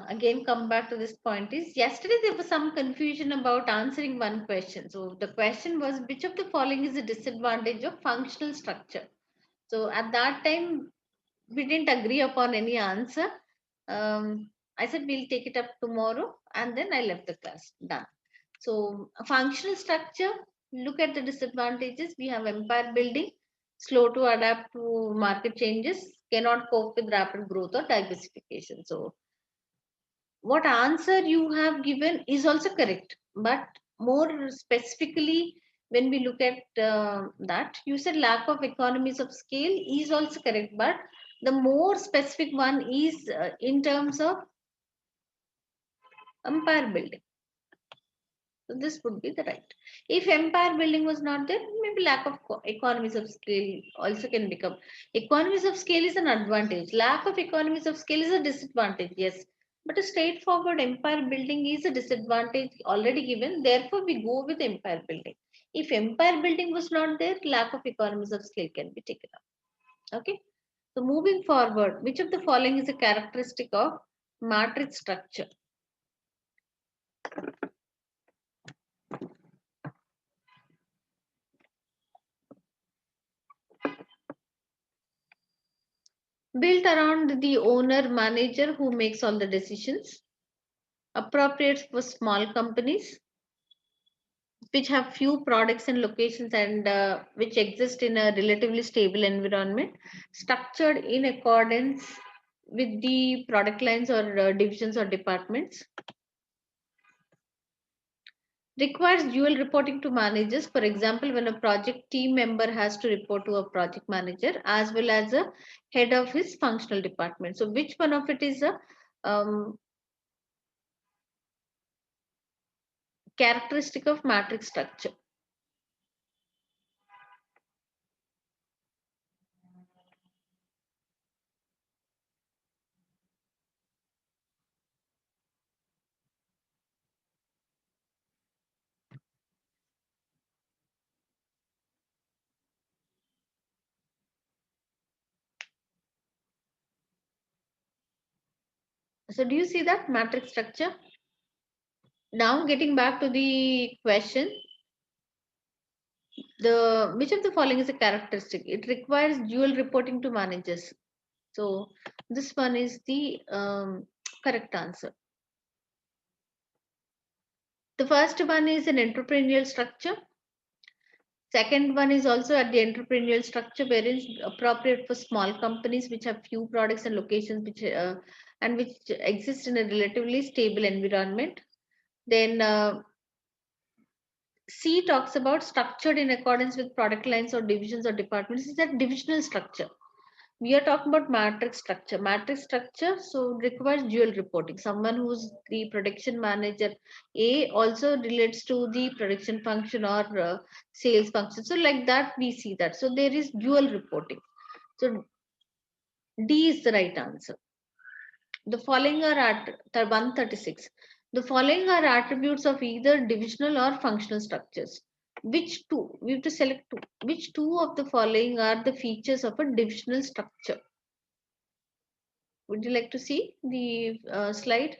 again come back to this point is yesterday there was some confusion about answering one question. So the question was which of the following is a disadvantage of functional structure? So at that time we didn't agree upon any answer. I said we'll take it up tomorrow and then I left the class. Done. So a functional structure, look at the disadvantages. We have empire building, slow to adapt to market changes, cannot cope with rapid growth or diversification. So what answer you have given is also correct, but more specifically, when we look at that, you said lack of economies of scale is also correct, but the more specific one is in terms of empire building. So this would be the right. If empire building was not there, maybe lack of economies of scale also can become. Economies of scale is an advantage. Lack of economies of scale is a disadvantage. Yes, but a straightforward empire building is a disadvantage already given. Therefore, we go with empire building. If empire building was not there, lack of economies of scale can be taken up. Okay. So moving forward, which of the following is a characteristic of matrix structure? Built around the owner manager who makes all the decisions, appropriate for small companies which have few products and locations and which exist in a relatively stable environment, structured in accordance with the product lines or divisions or departments, requires dual reporting to managers. For example, when a project team member has to report to a project manager as well as a head of his functional department. So which one of it is a characteristic of matrix structure? So do you see that matrix structure? Now getting back to the question, the which of the following is a characteristic? It requires dual reporting to managers. So this one is the correct answer. The first one is an entrepreneurial structure. Second one is also at the entrepreneurial structure, wherein appropriate for small companies which have few products and locations which and which exist in a relatively stable environment. Then C talks about structured in accordance with product lines or divisions or departments. This is that divisional structure. We are talking about matrix structure. Matrix structure so requires dual reporting. Someone who's the production manager A also relates to the production function or sales function. So like that we see that. So there is dual reporting. So D is the right answer. The following are at 136. The following are attributes of either divisional or functional structures. Which two? We have to select two. Which two of the following are the features of a divisional structure? Would you like to see the slide?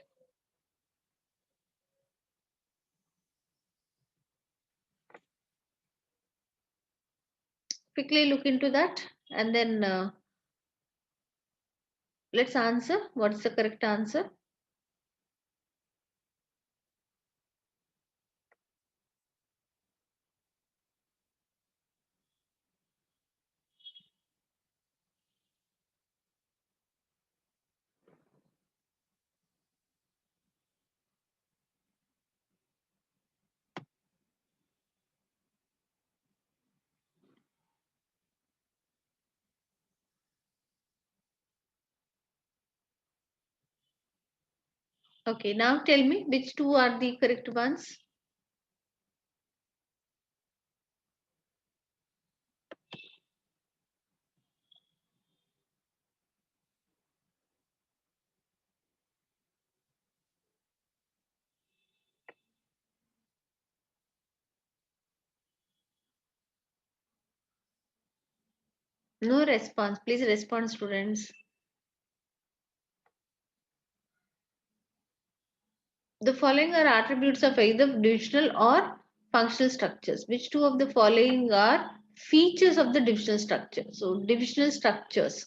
Quickly look into that and then let's answer. What's the correct answer? Okay, now tell me which two are the correct ones. No response. Please respond, students. The following are attributes of either divisional or functional structures. Which two of the following are features of the divisional structure? So, divisional structures.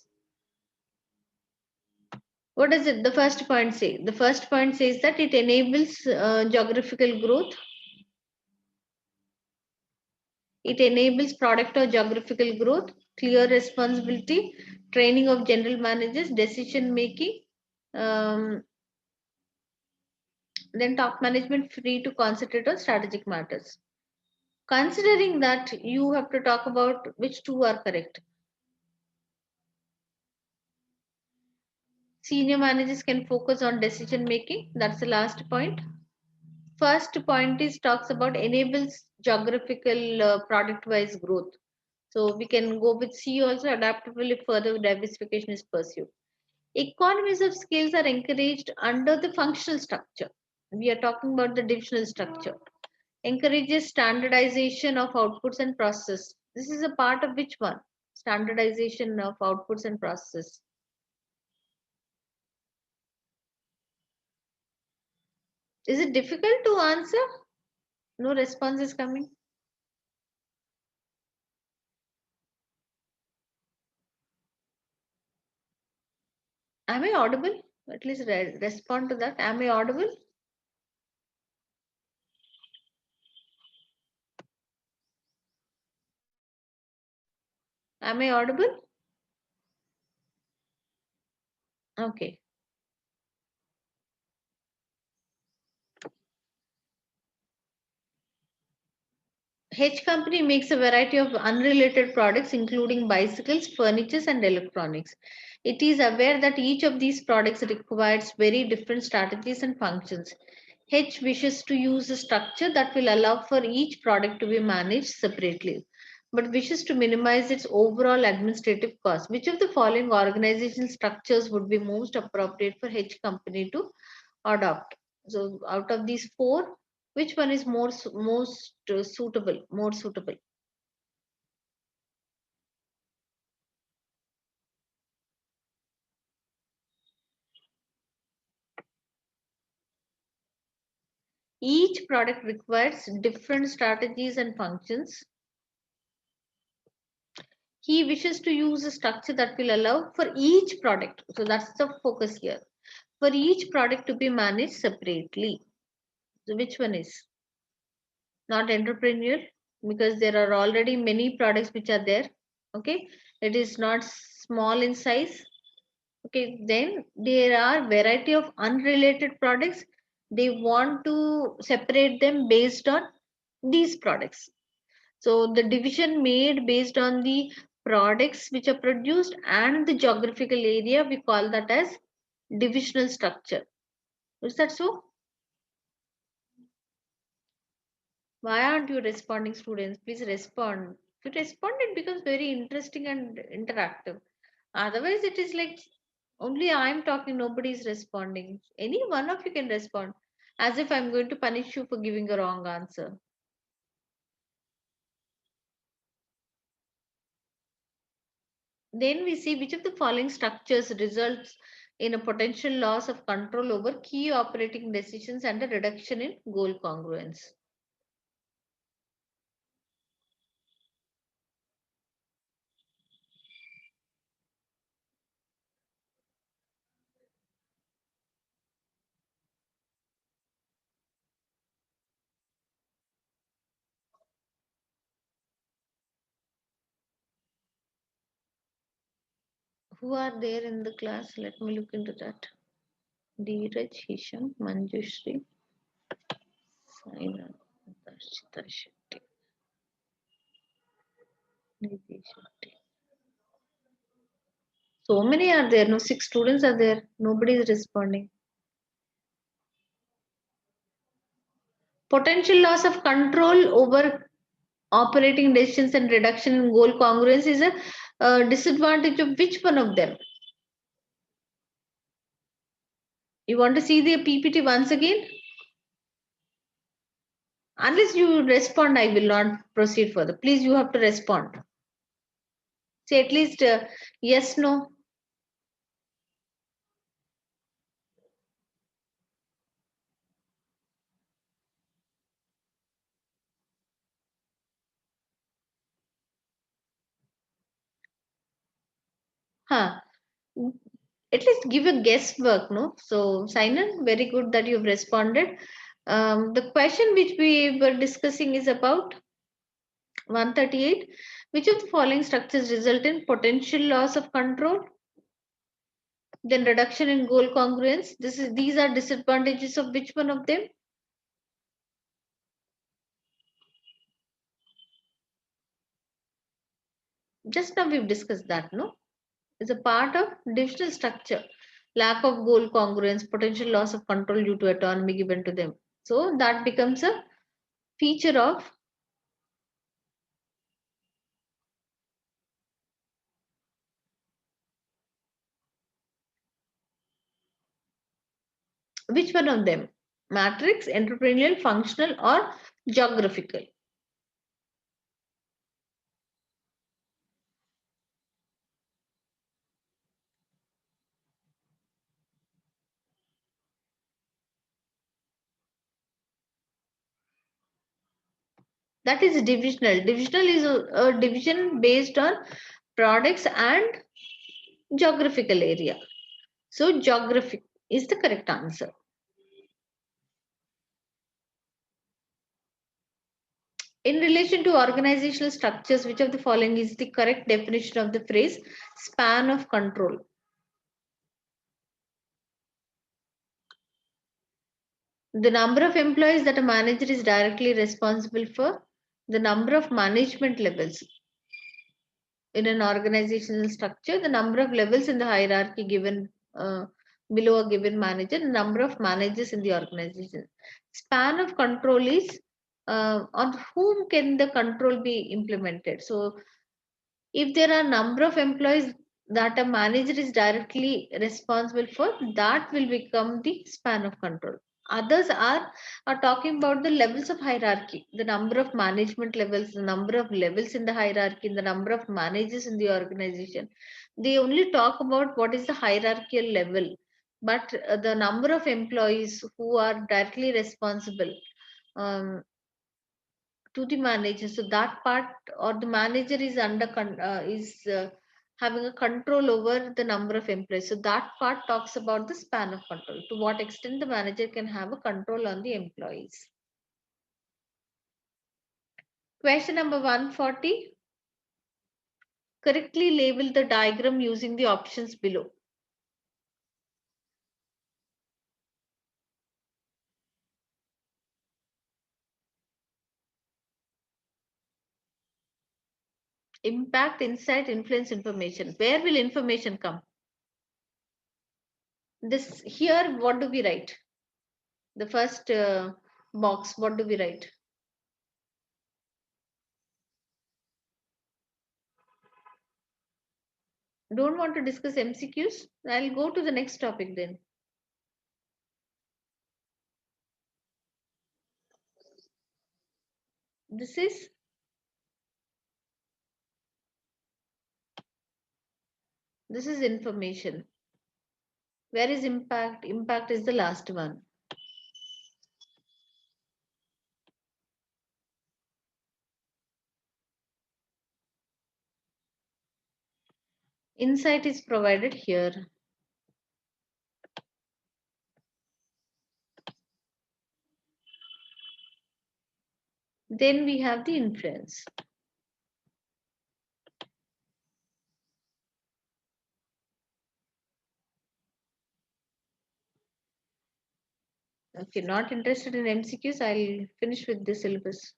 What does it? The first point say? The first point says that it enables geographical growth. It enables product or geographical growth, clear responsibility, training of general managers, decision making, um, then top management free to concentrate on strategic matters. Considering that, you have to talk about which two are correct. Senior managers can focus on decision making. That's the last point. First point is talks about enables geographical product wise growth. So we can go with C also, adaptable if further diversification is pursued. Economies of scales are encouraged under the functional structure. We are talking about the divisional structure. Encourages standardization of outputs and process. This is a part of which one? Standardization of outputs and process. Is it difficult to answer? No response is coming. Am I audible? At least respond to that. Am I audible? Am I audible? Okay. H company makes a variety of unrelated products, including bicycles, furniture, and electronics. It is aware that each of these products requires very different strategies and functions. H wishes to use a structure that will allow for each product to be managed separately, but wishes to minimize its overall administrative cost. Which of the following organizational structures would be most appropriate for H company to adopt? So, out of these four, which one is most suitable? More suitable. Each product requires different strategies and functions. He wishes to use a structure that will allow for each product. So that's the focus here. For each product to be managed separately. So which one is? Not entrepreneurial, because there are already many products which are there. Okay. It is not small in size. Okay, then there are variety of unrelated products. They want to separate them based on these products. So the division made based on the products which are produced and the geographical area, we call that as divisional structure. Is that so? Why aren't you responding, students? Please respond. If you respond, it becomes very interesting and interactive. Otherwise, it is like only I'm talking, nobody is responding. Any one of you can respond, as if I'm going to punish you for giving a wrong answer. Then we see which of the following structures results in a potential loss of control over key operating decisions and a reduction in goal congruence. Who are there in the class? Let me look into that. Dheeraj, Hisham, Manjushri, Saina, Darshita Shetty, Nidhi Shetty. So many are there. No, 6 students are there. Nobody is responding. Potential loss of control over operating decisions and reduction in goal congruence is a disadvantage of which one of them? You want to see the PPT once again? Unless you respond, I will not proceed further. Please, you have to respond. Say at least yes, no. Huh. At least give a guesswork, no? So, Simon, very good that you've responded. The question which we were discussing is about 138. Which of the following structures result in potential loss of control? Then reduction in goal congruence. These are disadvantages of which one of them? Just now we've discussed that, no? It's a part of divisional structure. Lack of goal congruence, potential loss of control due to autonomy given to them. So that becomes a feature of which one of them? Matrix, entrepreneurial, functional, or geographical? That is divisional. Divisional is a division based on products and geographical area. So geographic is the correct answer. In relation to organizational structures, which of the following is the correct definition of the phrase span of control? The number of employees that a manager is directly responsible for, the number of management levels in an organizational structure, the number of levels in the hierarchy given below a given manager, the number of managers in the organization. Span of control is on whom can the control be implemented. So if there are number of employees that a manager is directly responsible for, that will become the span of control. Others are talking about the levels of hierarchy, the number of management levels, the number of levels in the hierarchy, the number of managers in the organization. They only talk about what is the hierarchical level, but the number of employees who are directly responsible um, to the manager, so that part, or the manager is having a control over the number of employees, so that part talks about the span of control, to what extent the manager can have a control on the employees. Question number 140. Correctly label the diagram using the options below. Impact, insight, influence, information. Where will information come? This here, what do we write? The first box, what do we write? Don't want to discuss MCQs? I'll go to the next topic then. This is information. Where is impact? Impact is the last one. Insight is provided here. Then we have the influence. Okay, not interested in MCQs. I'll finish with the syllabus.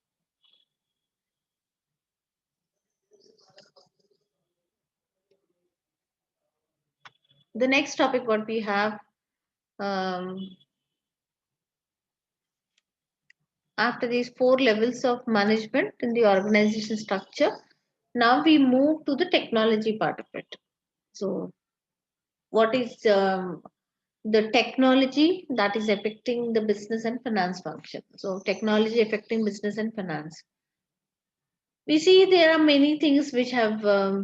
The next topic, what we have, after these 4 levels of management in the organization structure, now we move to the technology part of it. So, what is the technology that is affecting the business and finance function? So, technology affecting business and finance. We see there are many things which have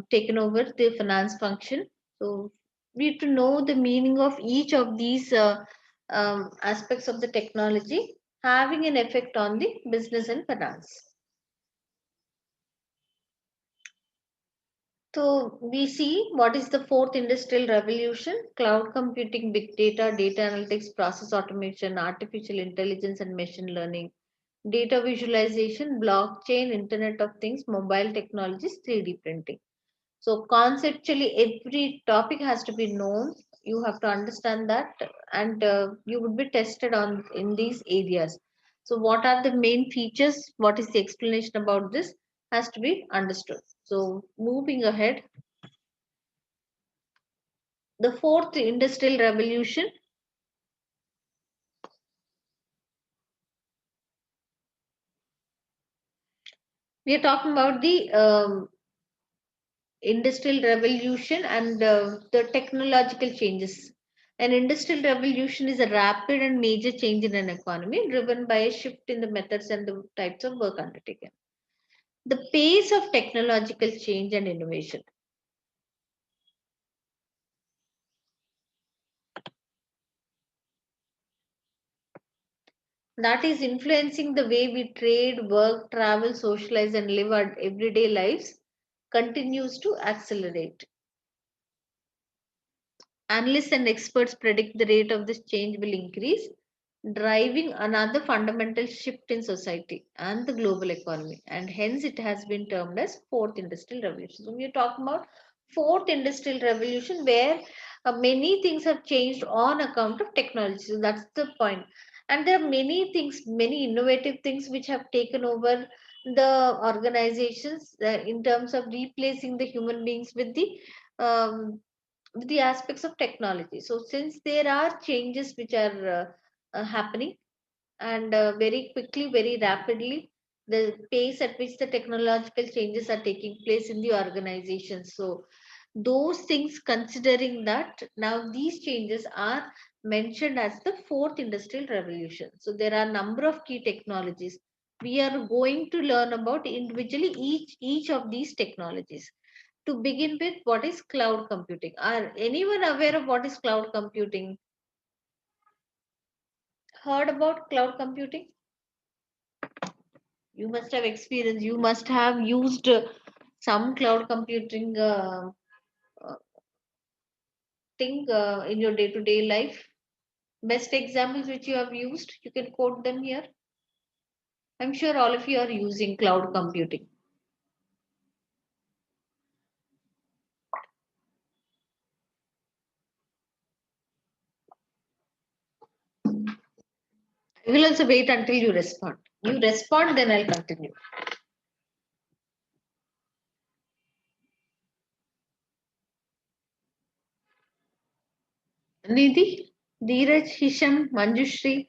taken over the finance function. So, we need to know the meaning of each of these aspects of the technology having an effect on the business and finance. So we see what is the fourth industrial revolution: cloud computing, big data, data analytics, process automation, artificial intelligence and machine learning, data visualization, blockchain, internet of things, mobile technologies, 3D printing. So conceptually every topic has to be known. You have to understand that, and you would be tested on in these areas. So what are the main features? What is the explanation about this has to be understood. So moving ahead, the fourth industrial revolution, we are talking about the industrial revolution and the technological changes. An industrial revolution is a rapid and major change in an economy driven by a shift in the methods and the types of work undertaken. The pace of technological change and innovation, that is influencing the way we trade, work, travel, socialize, and live our everyday lives, continues to accelerate. Analysts and experts predict the rate of this change will increase, driving another fundamental shift in society and the global economy. And hence, it has been termed as fourth industrial revolution. So, we are talking about fourth industrial revolution where many things have changed on account of technology. So, that's the point. And there are many things, many innovative things which have taken over the organizations in terms of replacing the human beings um, with the aspects of technology. So since there are changes which are happening and very quickly, very rapidly, the pace at which the technological changes are taking place in the organization. So those things, considering that now these changes are mentioned as the fourth industrial revolution. So there are a number of key technologies. We are going to learn about individually each of these technologies. To begin with, what is cloud computing? Are anyone aware of what is cloud computing? Heard about cloud computing? You must have experience. You must have used some cloud computing uh, thing in your day-to-day life. Best examples which you have used, you can quote them here. I'm sure all of you are using cloud computing. I will also wait until you respond. You respond, then I'll continue. Nidhi, Dheeraj, Hisham, Manjushri.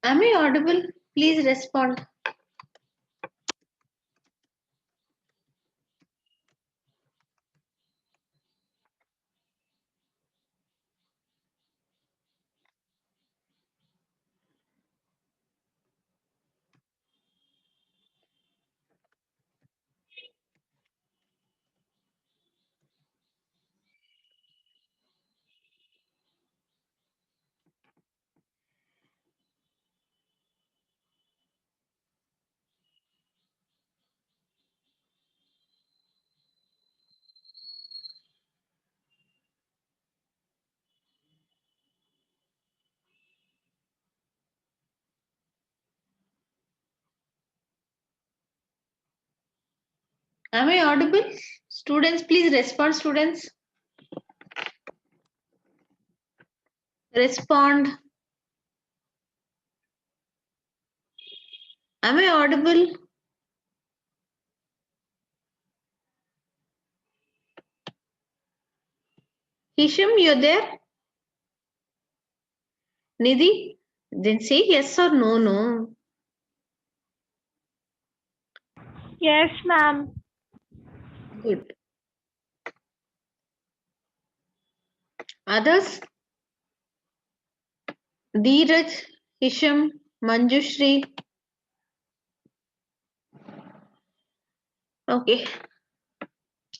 Am I audible? Please respond. Am I audible? Students, please respond, students. Respond. Am I audible? Hisham, you're there? Nidhi? Then say yes or no, no. Yes, ma'am. Good. Others? Dheeraj, Hisham, Manjushri. Okay.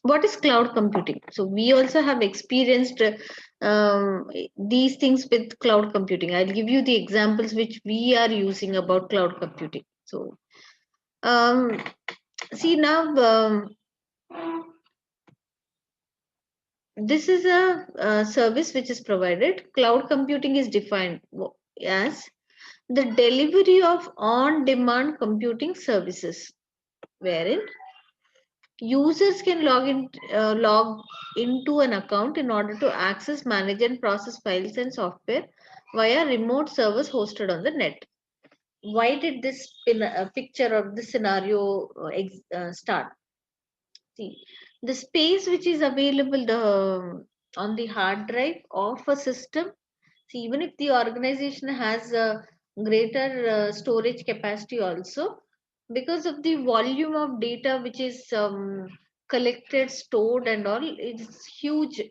What is cloud computing? So we also have experienced these things with cloud computing. I'll give you the examples which we are using about cloud computing. So um, see now, this is a service which is provided. Cloud computing is defined as the delivery of on-demand computing services, wherein users can log into an account in order to access, manage, and process files and software via remote servers hosted on the net. Why did this picture or this scenario start? See, the space which is available on the hard drive of a system. See, even if the organization has a greater storage capacity also, because of the volume of data which is collected, stored, and all, it's huge.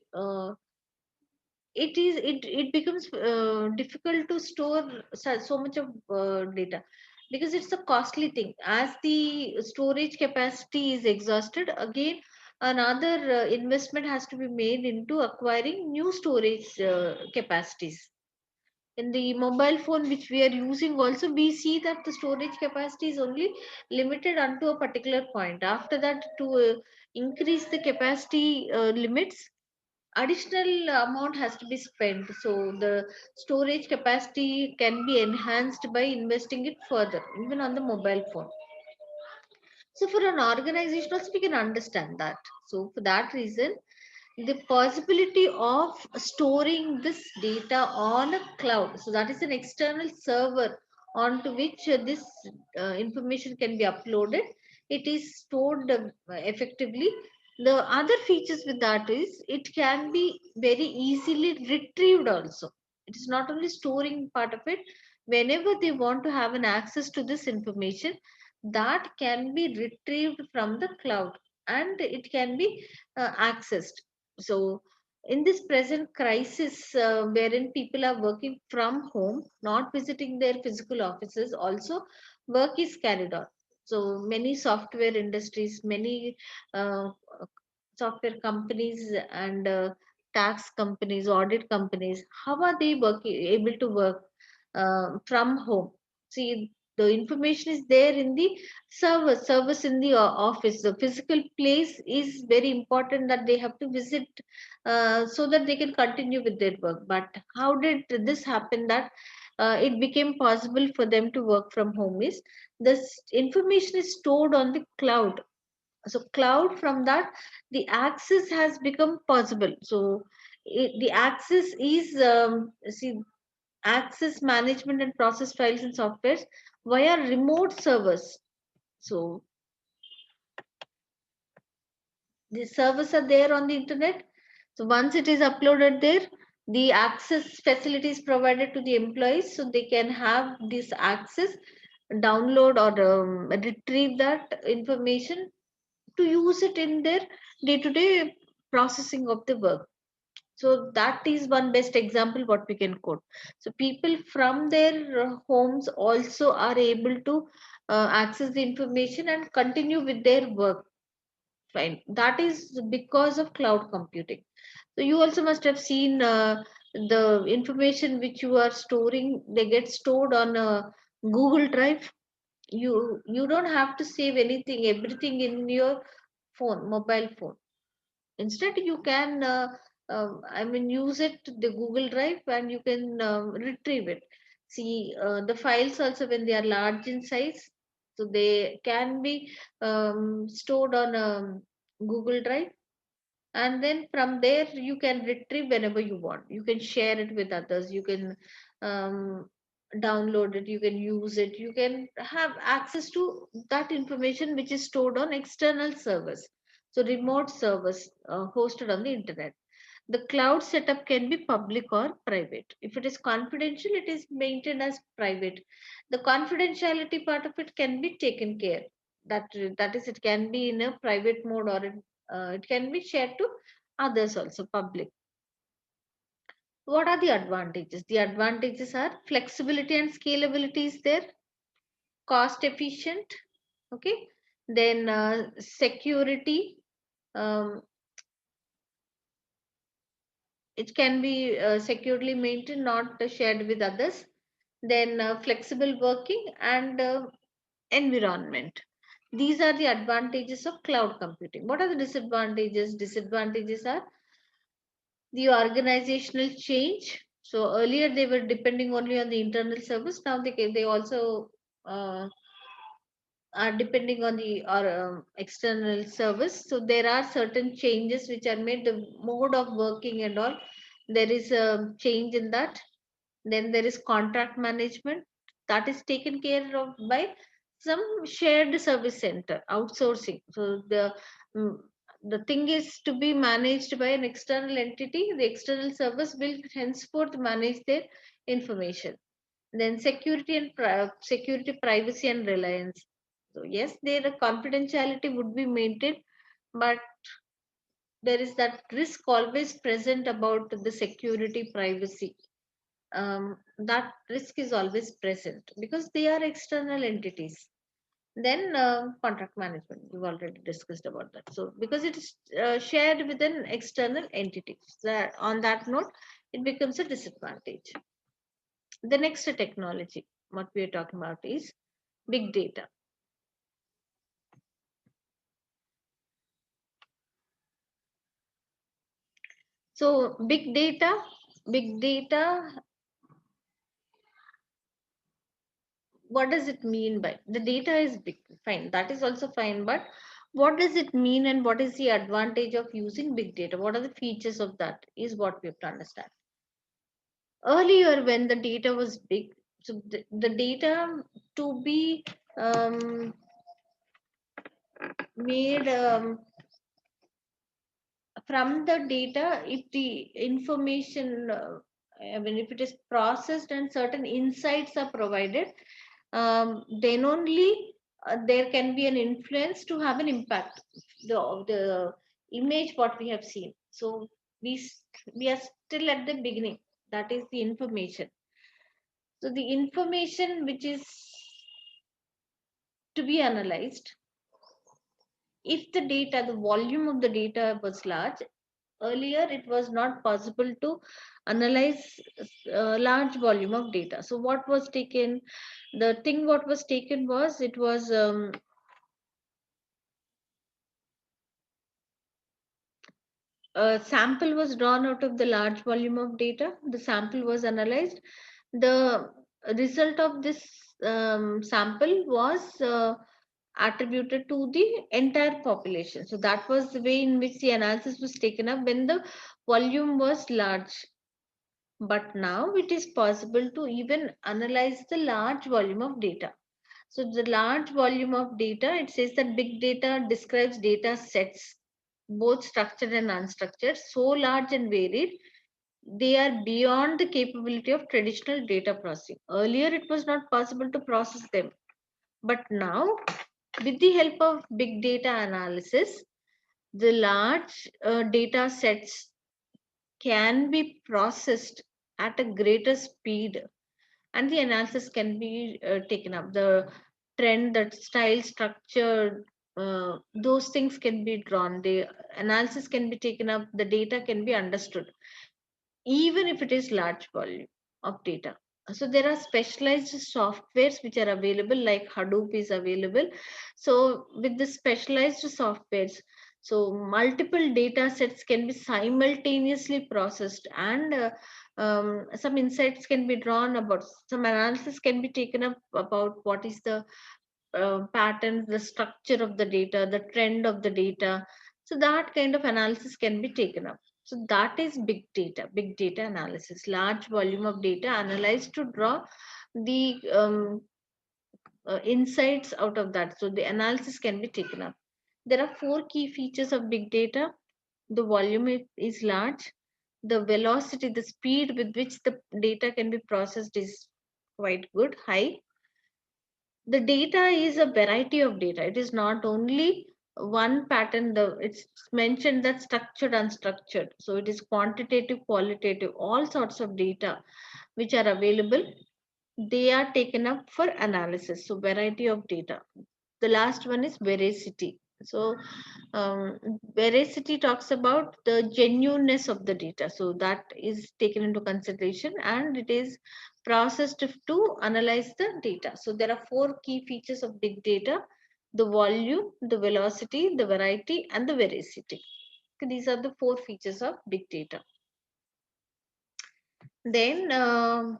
It becomes difficult to store so much of data because it's a costly thing. As the storage capacity is exhausted, again another investment has to be made into acquiring new storage capacities. In the mobile phone which we are using also, we see that the storage capacity is only limited unto a particular point. After that, to increase the capacity limits, additional amount has to be spent. So the storage capacity can be enhanced by investing it further, even on the mobile phone. So for an organization also, we can understand that. So for that reason, the possibility of storing this data on a cloud, so that is an external server onto which this information can be uploaded, it is stored effectively. The other features with that is it can be very easily retrieved also. It is not only storing part of it. Whenever they want to have an access to this information, that can be retrieved from the cloud and it can be accessed. So in this present crisis, wherein people are working from home, not visiting their physical offices, also work is carried on. So many software industries, many uh, software companies and tax companies, audit companies, how are they able to work from home? See, the information is there in the service in the office. The physical place is very important that they have to visit so that they can continue with their work. But how did this happen that it became possible for them to work from home? Is this information is stored on the cloud, so cloud, from that the access has become possible. So the access is see, access management and process files and softwares via remote servers. So the servers are there on the internet. So once it is uploaded there, the access facilities provided to the employees, so they can have this access, download or retrieve that information to use it in their day-to-day processing of the work. So that is one best example what we can quote. So people from their homes also are able to access the information and continue with their work. Fine, that is because of cloud computing. So you also must have seen the information which you are storing, they get stored on a Google Drive. You don't have to save anything, everything in your phone, mobile phone. Instead, you can, use it, the Google Drive, and you can retrieve it. See, the files also, when they are large in size, so they can be stored on Google Drive, and then from there you can retrieve whenever you want. You can share it with others. You can um, download it. You can use it. You can have access to that information which is stored on external servers, so remote servers hosted on the internet. The cloud setup can be public or private. If it is confidential, it is maintained as private. The confidentiality part of it can be taken care. That is, it can be in a private mode, or it can be shared to others also, public. What are the advantages? The advantages are flexibility and scalability is there, cost efficient, okay, then security. Um, it can be securely maintained, not shared with others. Then flexible working and environment. These are the advantages of cloud computing. What are the disadvantages? Disadvantages are the organizational change. So earlier they were depending only on the internal service. Now they also uh, are depending on the or external service. So there are certain changes which are made, the mode of working and all. There is a change in that. Then there is contract management, that is taken care of by some shared service center outsourcing. So mm, the thing is to be managed by an external entity. The external service will henceforth manage their information. Then security and security, privacy and reliance. So yes, their confidentiality would be maintained, but there is that risk always present about the security, privacy. That risk is always present because they are external entities. Then contract management, we've already discussed about that. So because it is shared with an external entity, that on that note, it becomes a disadvantage. The next technology, what we are talking about is big data. So big data, what does it mean by the data is big? Fine, that is also fine, but what does it mean and what is the advantage of using big data? What are the features of that is what we have to understand. Earlier, when the data was big, so the data to be made from the data, if the information, if it is processed and certain insights are provided, then only there can be an influence to have an impact. The image what we have seen. So we are still at the beginning. That is the information. So the information which is to be analyzed if the data, the volume of the data was large, earlier it was not possible to analyze a large volume of data. So what was taken, the thing what was taken was, it was a sample was drawn out of the large volume of data, the sample was analyzed, the result of this sample was attributed to the entire population. So that was the way in which the analysis was taken up when the volume was large. But now it is possible to even analyze the large volume of data. So the large volume of data, it says that big data describes data sets, both structured and unstructured, so large and varied, they are beyond the capability of traditional data processing. Earlier, it was not possible to process them. But now, with the help of big data analysis, the large data sets can be processed at a greater speed, and the analysis can be taken up. The trend, the style, structure, those things can be drawn. The analysis can be taken up. The data can be understood, even if it is large volume of data. So there are specialized softwares which are available, like Hadoop is available. So with the specialized softwares, so multiple data sets can be simultaneously processed, and some insights can be drawn about, some analysis can be taken up about what is the patterns, the structure of the data, the trend of the data. So that kind of analysis can be taken up. So that is big data analysis, large volume of data analyzed to draw the insights out of that. So the analysis can be taken up. There are four key features of big data. The volume is large. The velocity, the speed with which the data can be processed is quite good, high. The data is a variety of data. It is not only one pattern. It's mentioned that structured, unstructured. So it is quantitative, qualitative, all sorts of data which are available. They are taken up for analysis. So variety of data. The last one is veracity. So veracity talks about the genuineness of the data. So that is taken into consideration, and it is processed to analyze the data. So there are four key features of big data: the volume, the velocity, the variety, and the veracity. These are the four features of big data. Then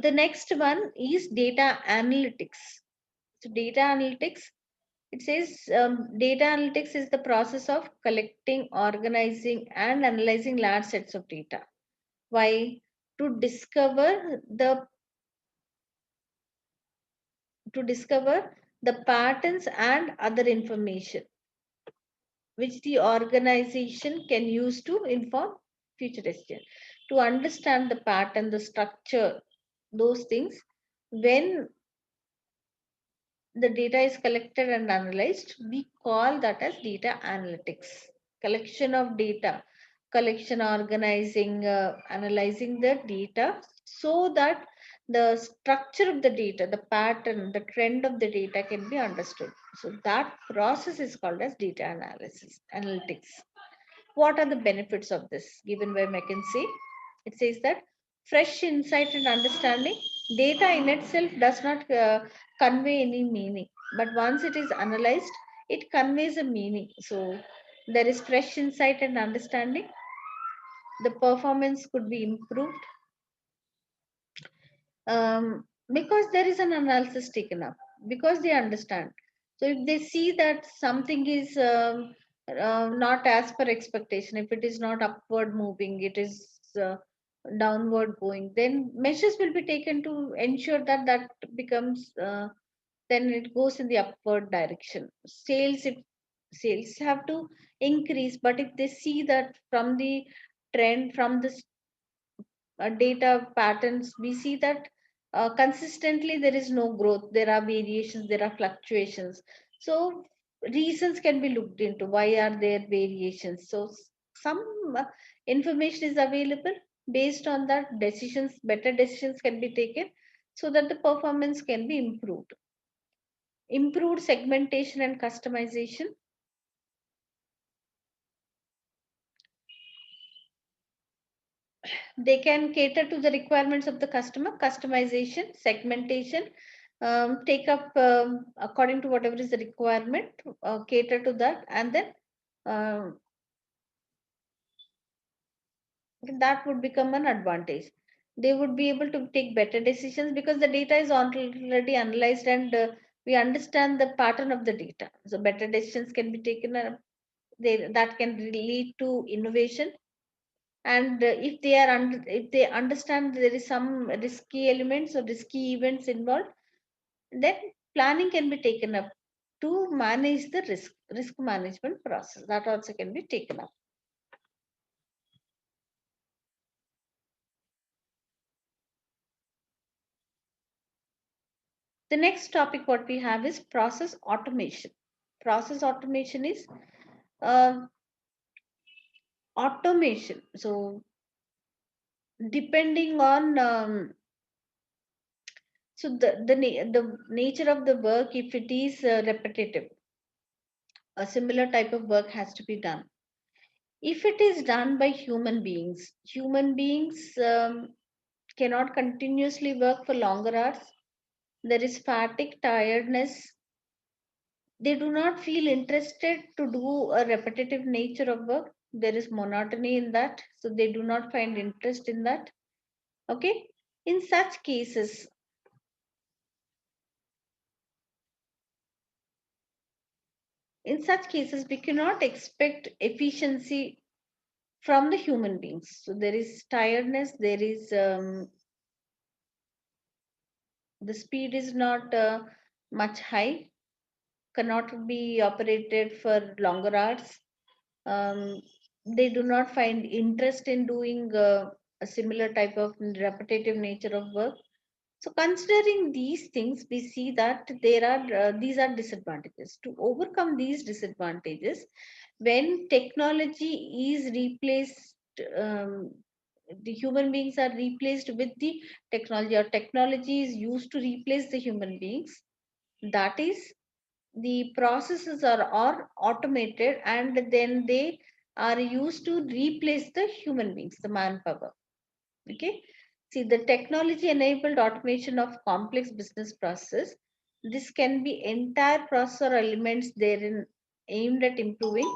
the next one is data analytics. So data analytics, it says data analytics is the process of collecting, organizing, and analyzing large sets of data. Why? To discover the patterns and other information which the organization can use to inform future decision. To understand the pattern, the structure, those things, when the data is collected and analyzed, we call that as data analytics. Collection of data, collection, organizing, analyzing the data, so that the structure of the data, the pattern, the trend of the data can be understood. So that process is called as data analysis, analytics. What are the benefits of this given by McKinsey? It says that fresh insight and understanding, data in itself does not convey any meaning, but once it is analyzed, it conveys a meaning. So there is fresh insight and understanding. The performance could be improved because there is an analysis taken up, because they understand. So if they see that something is not as per expectation, if it is not upward moving, it is downward going, then measures will be taken to ensure that that becomes then it goes in the upward direction. Sales, if sales have to increase, but if they see that from the trend, from the data patterns, we see that consistently there is no growth, there are variations, there are fluctuations. So reasons can be looked into, why are there variations. So some information is available. Based on that, better decisions can be taken so that the performance can be improved. Improved segmentation and customization. They can cater to the requirements of the customer. Customization, segmentation, take up according to whatever is the requirement, cater to that, and then that would become an advantage. They would be able to take better decisions because the data is already analyzed, and we understand the pattern of the data. So better decisions can be taken. That can lead to innovation. And if they understand there is some risky elements or risky events involved, then planning can be taken up to manage the risk management process. That also can be taken up. The next topic what we have is process automation. Process automation is uh, automation. So depending on the nature of the work, if it is repetitive, a similar type of work has to be done. If it is done by human beings cannot continuously work for longer hours. There is fatigue, tiredness. They do not feel interested to do a repetitive nature of work. There is monotony in that, so they do not find interest in that. Okay, in such cases, we cannot expect efficiency from the human beings. So there is tiredness. There is the speed is not much high, cannot be operated for longer hours. um, they do not find interest in doing a similar type of repetitive nature of work. So considering these things, we see that there are these are disadvantages. To overcome these disadvantages, when technology is replaced, the human beings are replaced with the technology, or technology is used to replace the human beings. That is, the processes are automated, and then they are used to replace the human beings, the manpower. Okay, see, the technology enabled automation of complex business process. This can be entire process or elements therein aimed at improving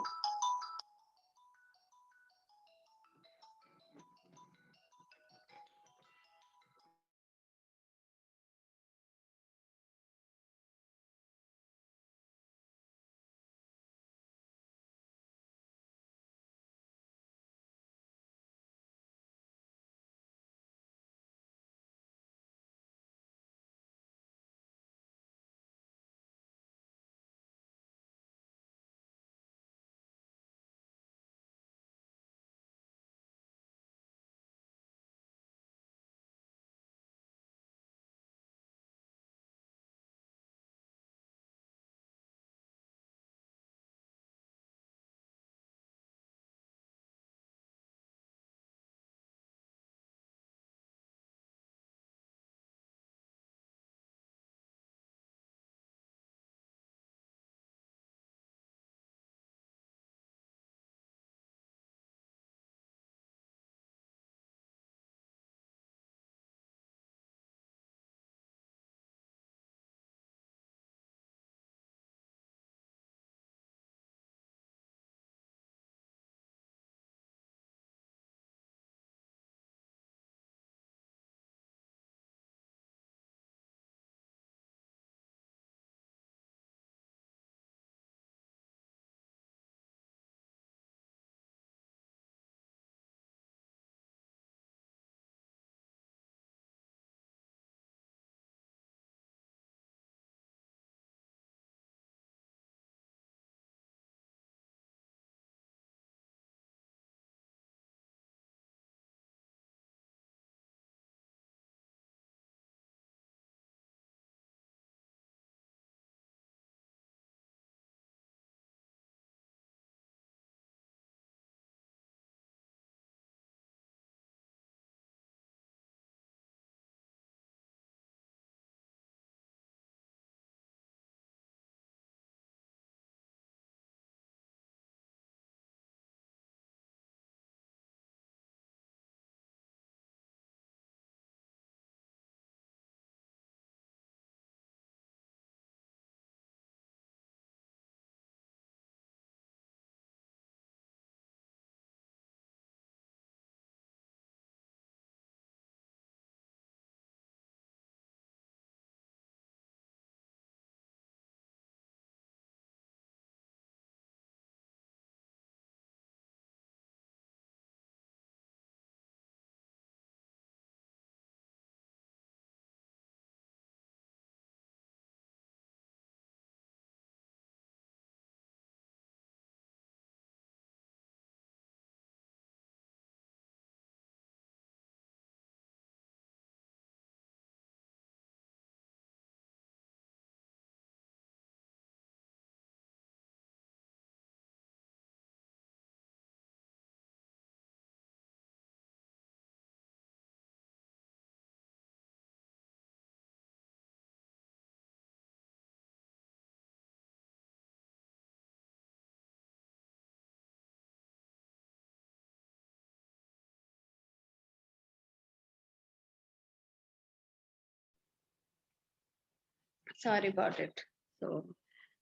Sorry about it. So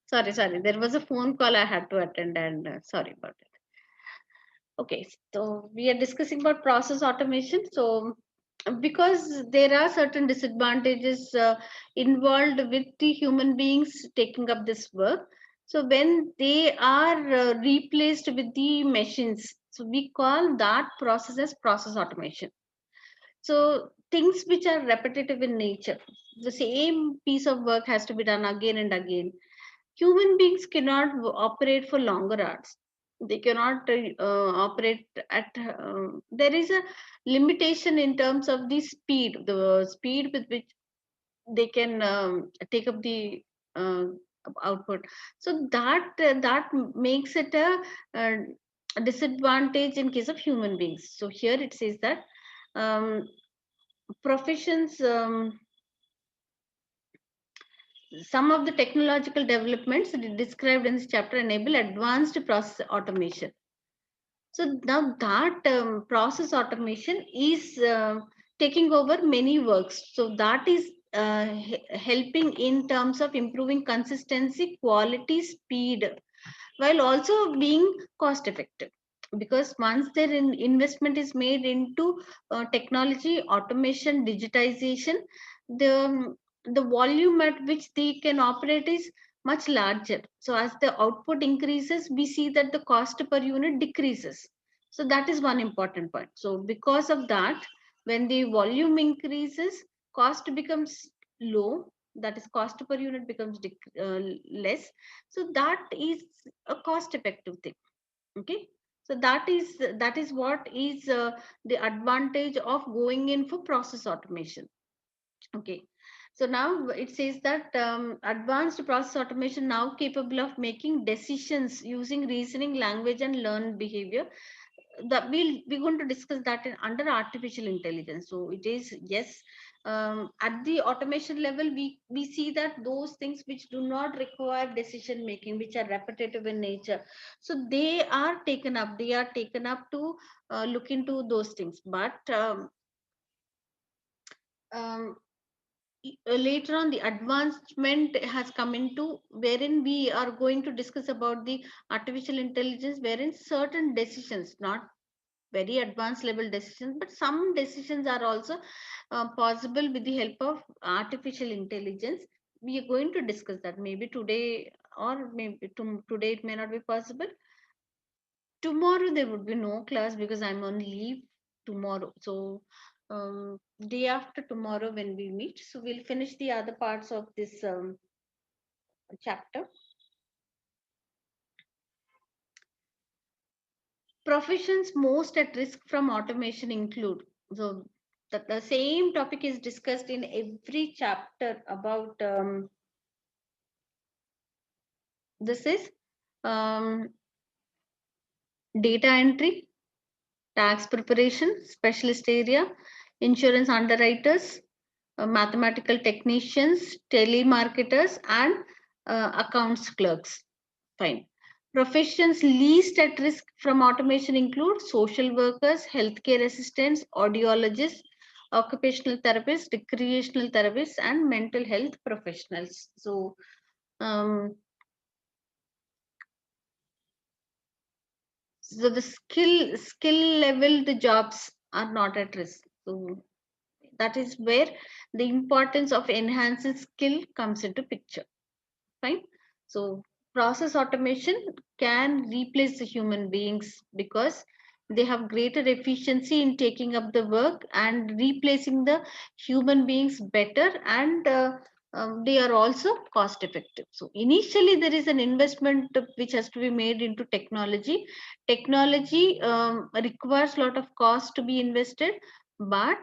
sorry. There was a phone call I had to attend, and sorry about it. Okay, so we are discussing about process automation. So because there are certain disadvantages involved with the human beings taking up this work, so when they are replaced with the machines, so we call that process as process automation. So things which are repetitive in nature, the same piece of work has to be done again and again. Human beings cannot operate for longer hours. They cannot operate at. There is a limitation in terms of the speed with which they can take up the uh, output. So that makes it a disadvantage in case of human beings. So here it says that um, professions. Some of the technological developments described in this chapter enable advanced process automation. So now that process automation is taking over many works. So that is helping in terms of improving consistency, quality, speed, while also being cost effective. Because once their investment is made into technology, automation, digitization, the the volume at which they can operate is much larger. So as the output increases, we see that the cost per unit decreases. So that is one important point. So because of that, when the volume increases, cost becomes low. That is, cost per unit becomes less. So that is a cost effective thing. Okay. So that is what is the advantage of going in for process automation. Okay. So now it says that advanced process automation now capable of making decisions using reasoning, language, and learned behavior. That we're going to discuss that in under artificial intelligence. So it is, yes, at the automation level, we see that those things which do not require decision making, which are repetitive in nature, so they are taken up to look into those things. But um, later on, the advancement has come into wherein we are going to discuss about the artificial intelligence, wherein certain decisions, not very advanced level decisions, but some decisions are also possible with the help of artificial intelligence. We are going to discuss that maybe today, or maybe today it may not be possible. Tomorrow there would be no class because I'm on leave tomorrow. So day after tomorrow when we meet, so we'll finish the other parts of this chapter. Professions most at risk from automation include, so the same topic is discussed in every chapter about this is um, data entry, tax preparation, specialist area, insurance underwriters, mathematical technicians, telemarketers, and accounts clerks. Fine. Professions least at risk from automation include social workers, healthcare assistants, audiologists, occupational therapists, recreational therapists, and mental health professionals. Um, so the skill level, the jobs are not at risk. So that is where the importance of enhancing skill comes into picture. Fine. So process automation can replace the human beings because they have greater efficiency in taking up the work and replacing the human beings better, and they are also cost effective. So initially there is an investment which has to be made into technology. Technology requires a lot of cost to be invested, but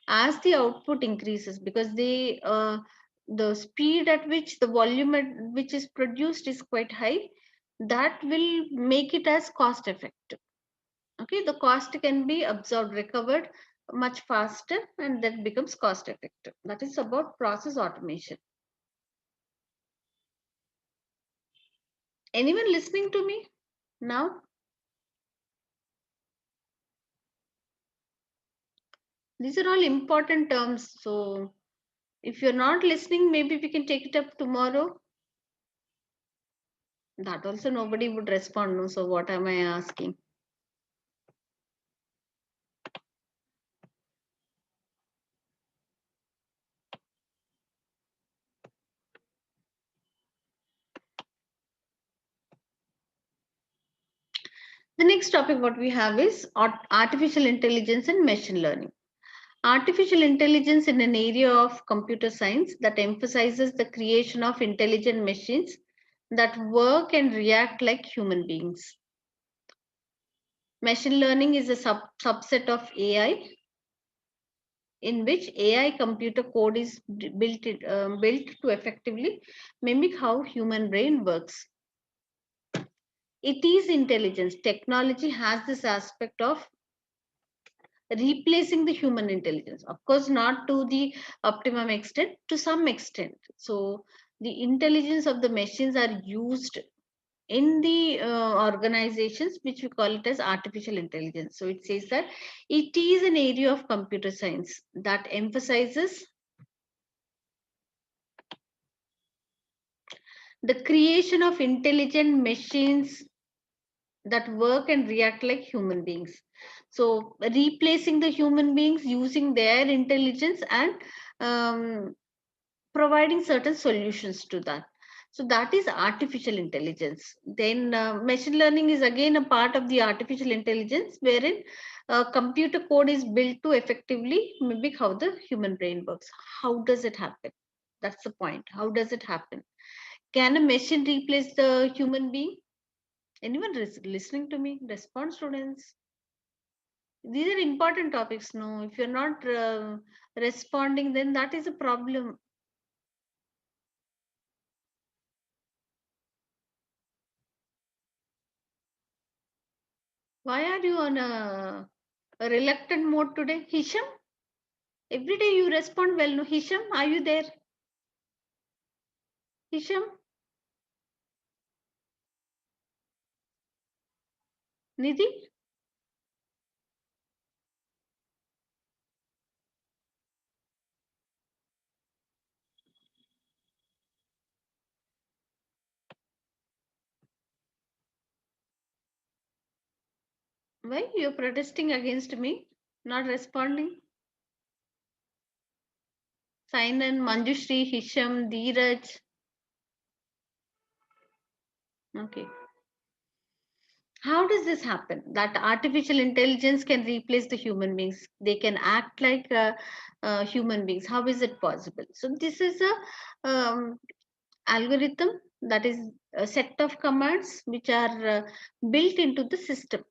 as the output increases, because the speed at which the volume at which is produced is quite high, that will make it as cost effective. Okay, the cost can be absorbed, recovered much faster, and that becomes cost effective. That is about process automation. Anyone listening to me now? These are all important terms. So If you're not listening, maybe we can take it up tomorrow. That also nobody would respond. No, so what am I asking? The next topic what we have is artificial intelligence and machine learning. Artificial intelligence in an area of computer science that emphasizes the creation of intelligent machines that work and react like human beings. Machine learning is a subset of AI in which AI computer code is built to effectively mimic how human brain works. It is intelligence. Technology has this aspect of replacing the human intelligence, of course not to the optimum extent, to some extent. So the intelligence of the machines are used in the organizations which we call it as artificial intelligence. So it says that it is an area of computer science that emphasizes the creation of intelligent machines that work and react like human beings. So replacing the human beings using their intelligence and providing certain solutions to that. So that is artificial intelligence. Then machine learning is again a part of the artificial intelligence wherein computer code is built to effectively mimic how the human brain works. How does it happen? That's the point. How does it happen? Can a machine replace the human being? Anyone listening to me? Respond, students. These are important topics. No, if you're not responding, then that is a problem. Why are you on a reluctant mode today? Hisham, every day you respond well. No, Hisham, are you there? Hisham, Nidhi, why you're protesting against me? Not responding? Sainan, Manjushri, Hisham, Dheeraj. Okay. How does this happen? That artificial intelligence can replace the human beings. They can act like human beings. How is it possible? So this is a algorithm, that is a set of commands which are built into the system,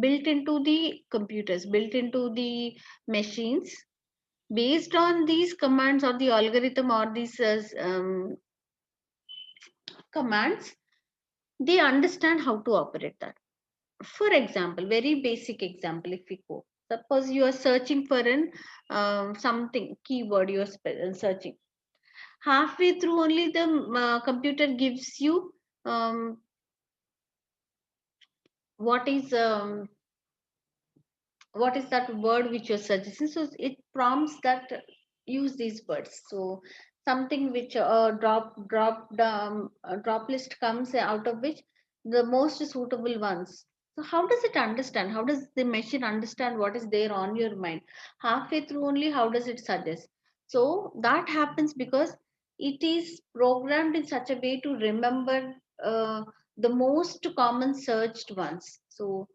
built into the computers, built into the machines. Based on these commands or the algorithm or these commands, they understand how to operate that. For example, very basic example, if we go, suppose you are searching for an something keyword, you are searching. Halfway through, only the computer gives you um, what is that word which you're suggesting. So it prompts that use these words. So something which drop list comes out of which the most suitable ones. So how does it understand? How does the machine understand what is there on your mind? Halfway through only, how does it suggest? So that happens because it is programmed in such a way to remember the most common searched ones. So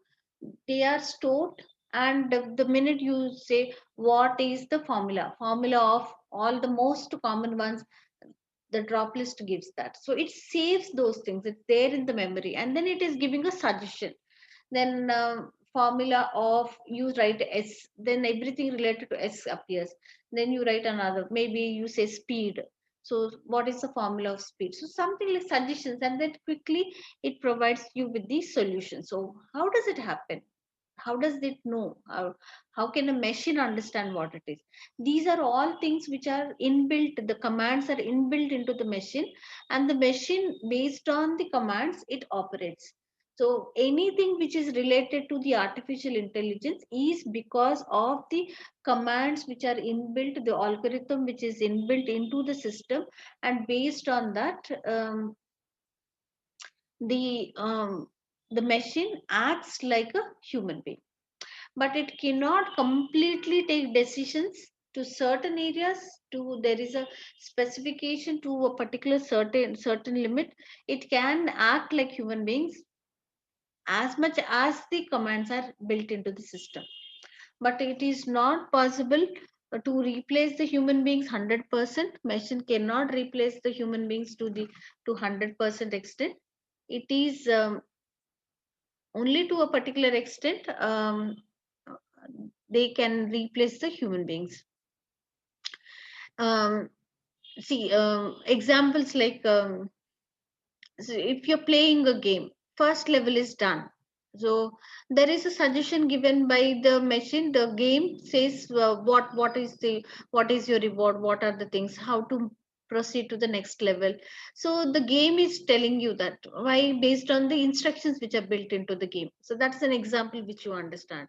they are stored, and the minute you say what is the formula of all the most common ones, the drop list gives that. So it saves those things, it's there in the memory, and then it is giving a suggestion. Then formula of, you write s, then everything related to s appears. Then you write another, maybe you say speed. So what is the formula of speed? So something like suggestions, and then quickly it provides you with the solution. So how does it happen? How does it know? How can a machine understand what it is? These are all things which are inbuilt. The commands are inbuilt into the machine, and the machine, based on the commands, it operates. So anything which is related to the artificial intelligence is because of the commands which are inbuilt, the algorithm which is inbuilt into the system, and based on that, the um, the machine acts like a human being, but it cannot completely take decisions to certain areas. To there is a specification to a particular certain limit. It can act like human beings as much as the commands are built into the system, but it is not possible to replace the human beings 100%. Machine cannot replace the human beings to 100% extent. It is only to a particular extent they can replace the human beings. um, See, examples like, so if you're playing a game, first level is done, so there is a suggestion given by the machine. The game says what is your reward, what are the things, how to proceed to the next level. So the game is telling you that, why? Based on the instructions which are built into the game. So that's an example which you understand.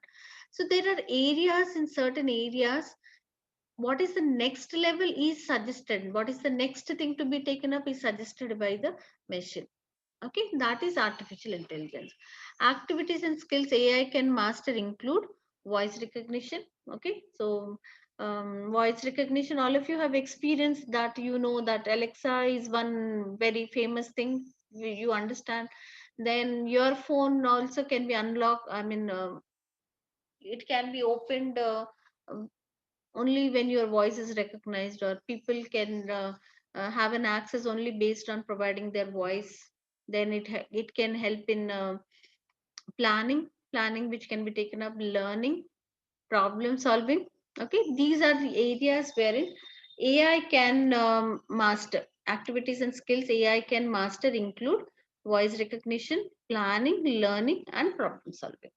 So there are areas, in certain areas, what is the next level is suggested, what is the next thing to be taken up is suggested by the machine. Okay, that is artificial intelligence. Activities and skills AI can master include voice recognition. Okay, so voice recognition, all of you have experienced that. You know that Alexa is one very famous thing, you understand. Then your phone also can be unlocked, I mean, it can be opened um, only when your voice is recognized, or people can have an access only based on providing their voice. Then it can help in planning which can be taken up, learning, problem solving. Okay, these are the areas wherein AI can master. Activities and skills AI can master include voice recognition, planning, learning, and problem solving.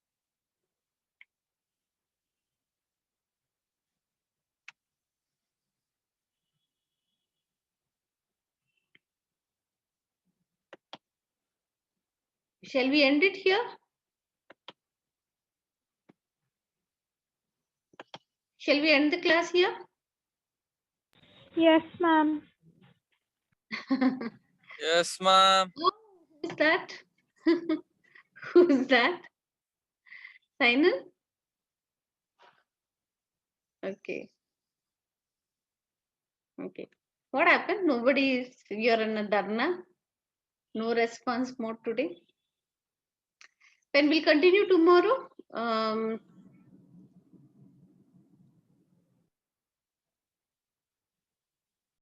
Shall we end it here? Shall we end the class here? Yes, ma'am. Yes, ma'am. Oh, who's that? Who's that? Final? Okay. Okay. What happened? Nobody is, you're in a dharna? No response mode today? Then we'll continue tomorrow.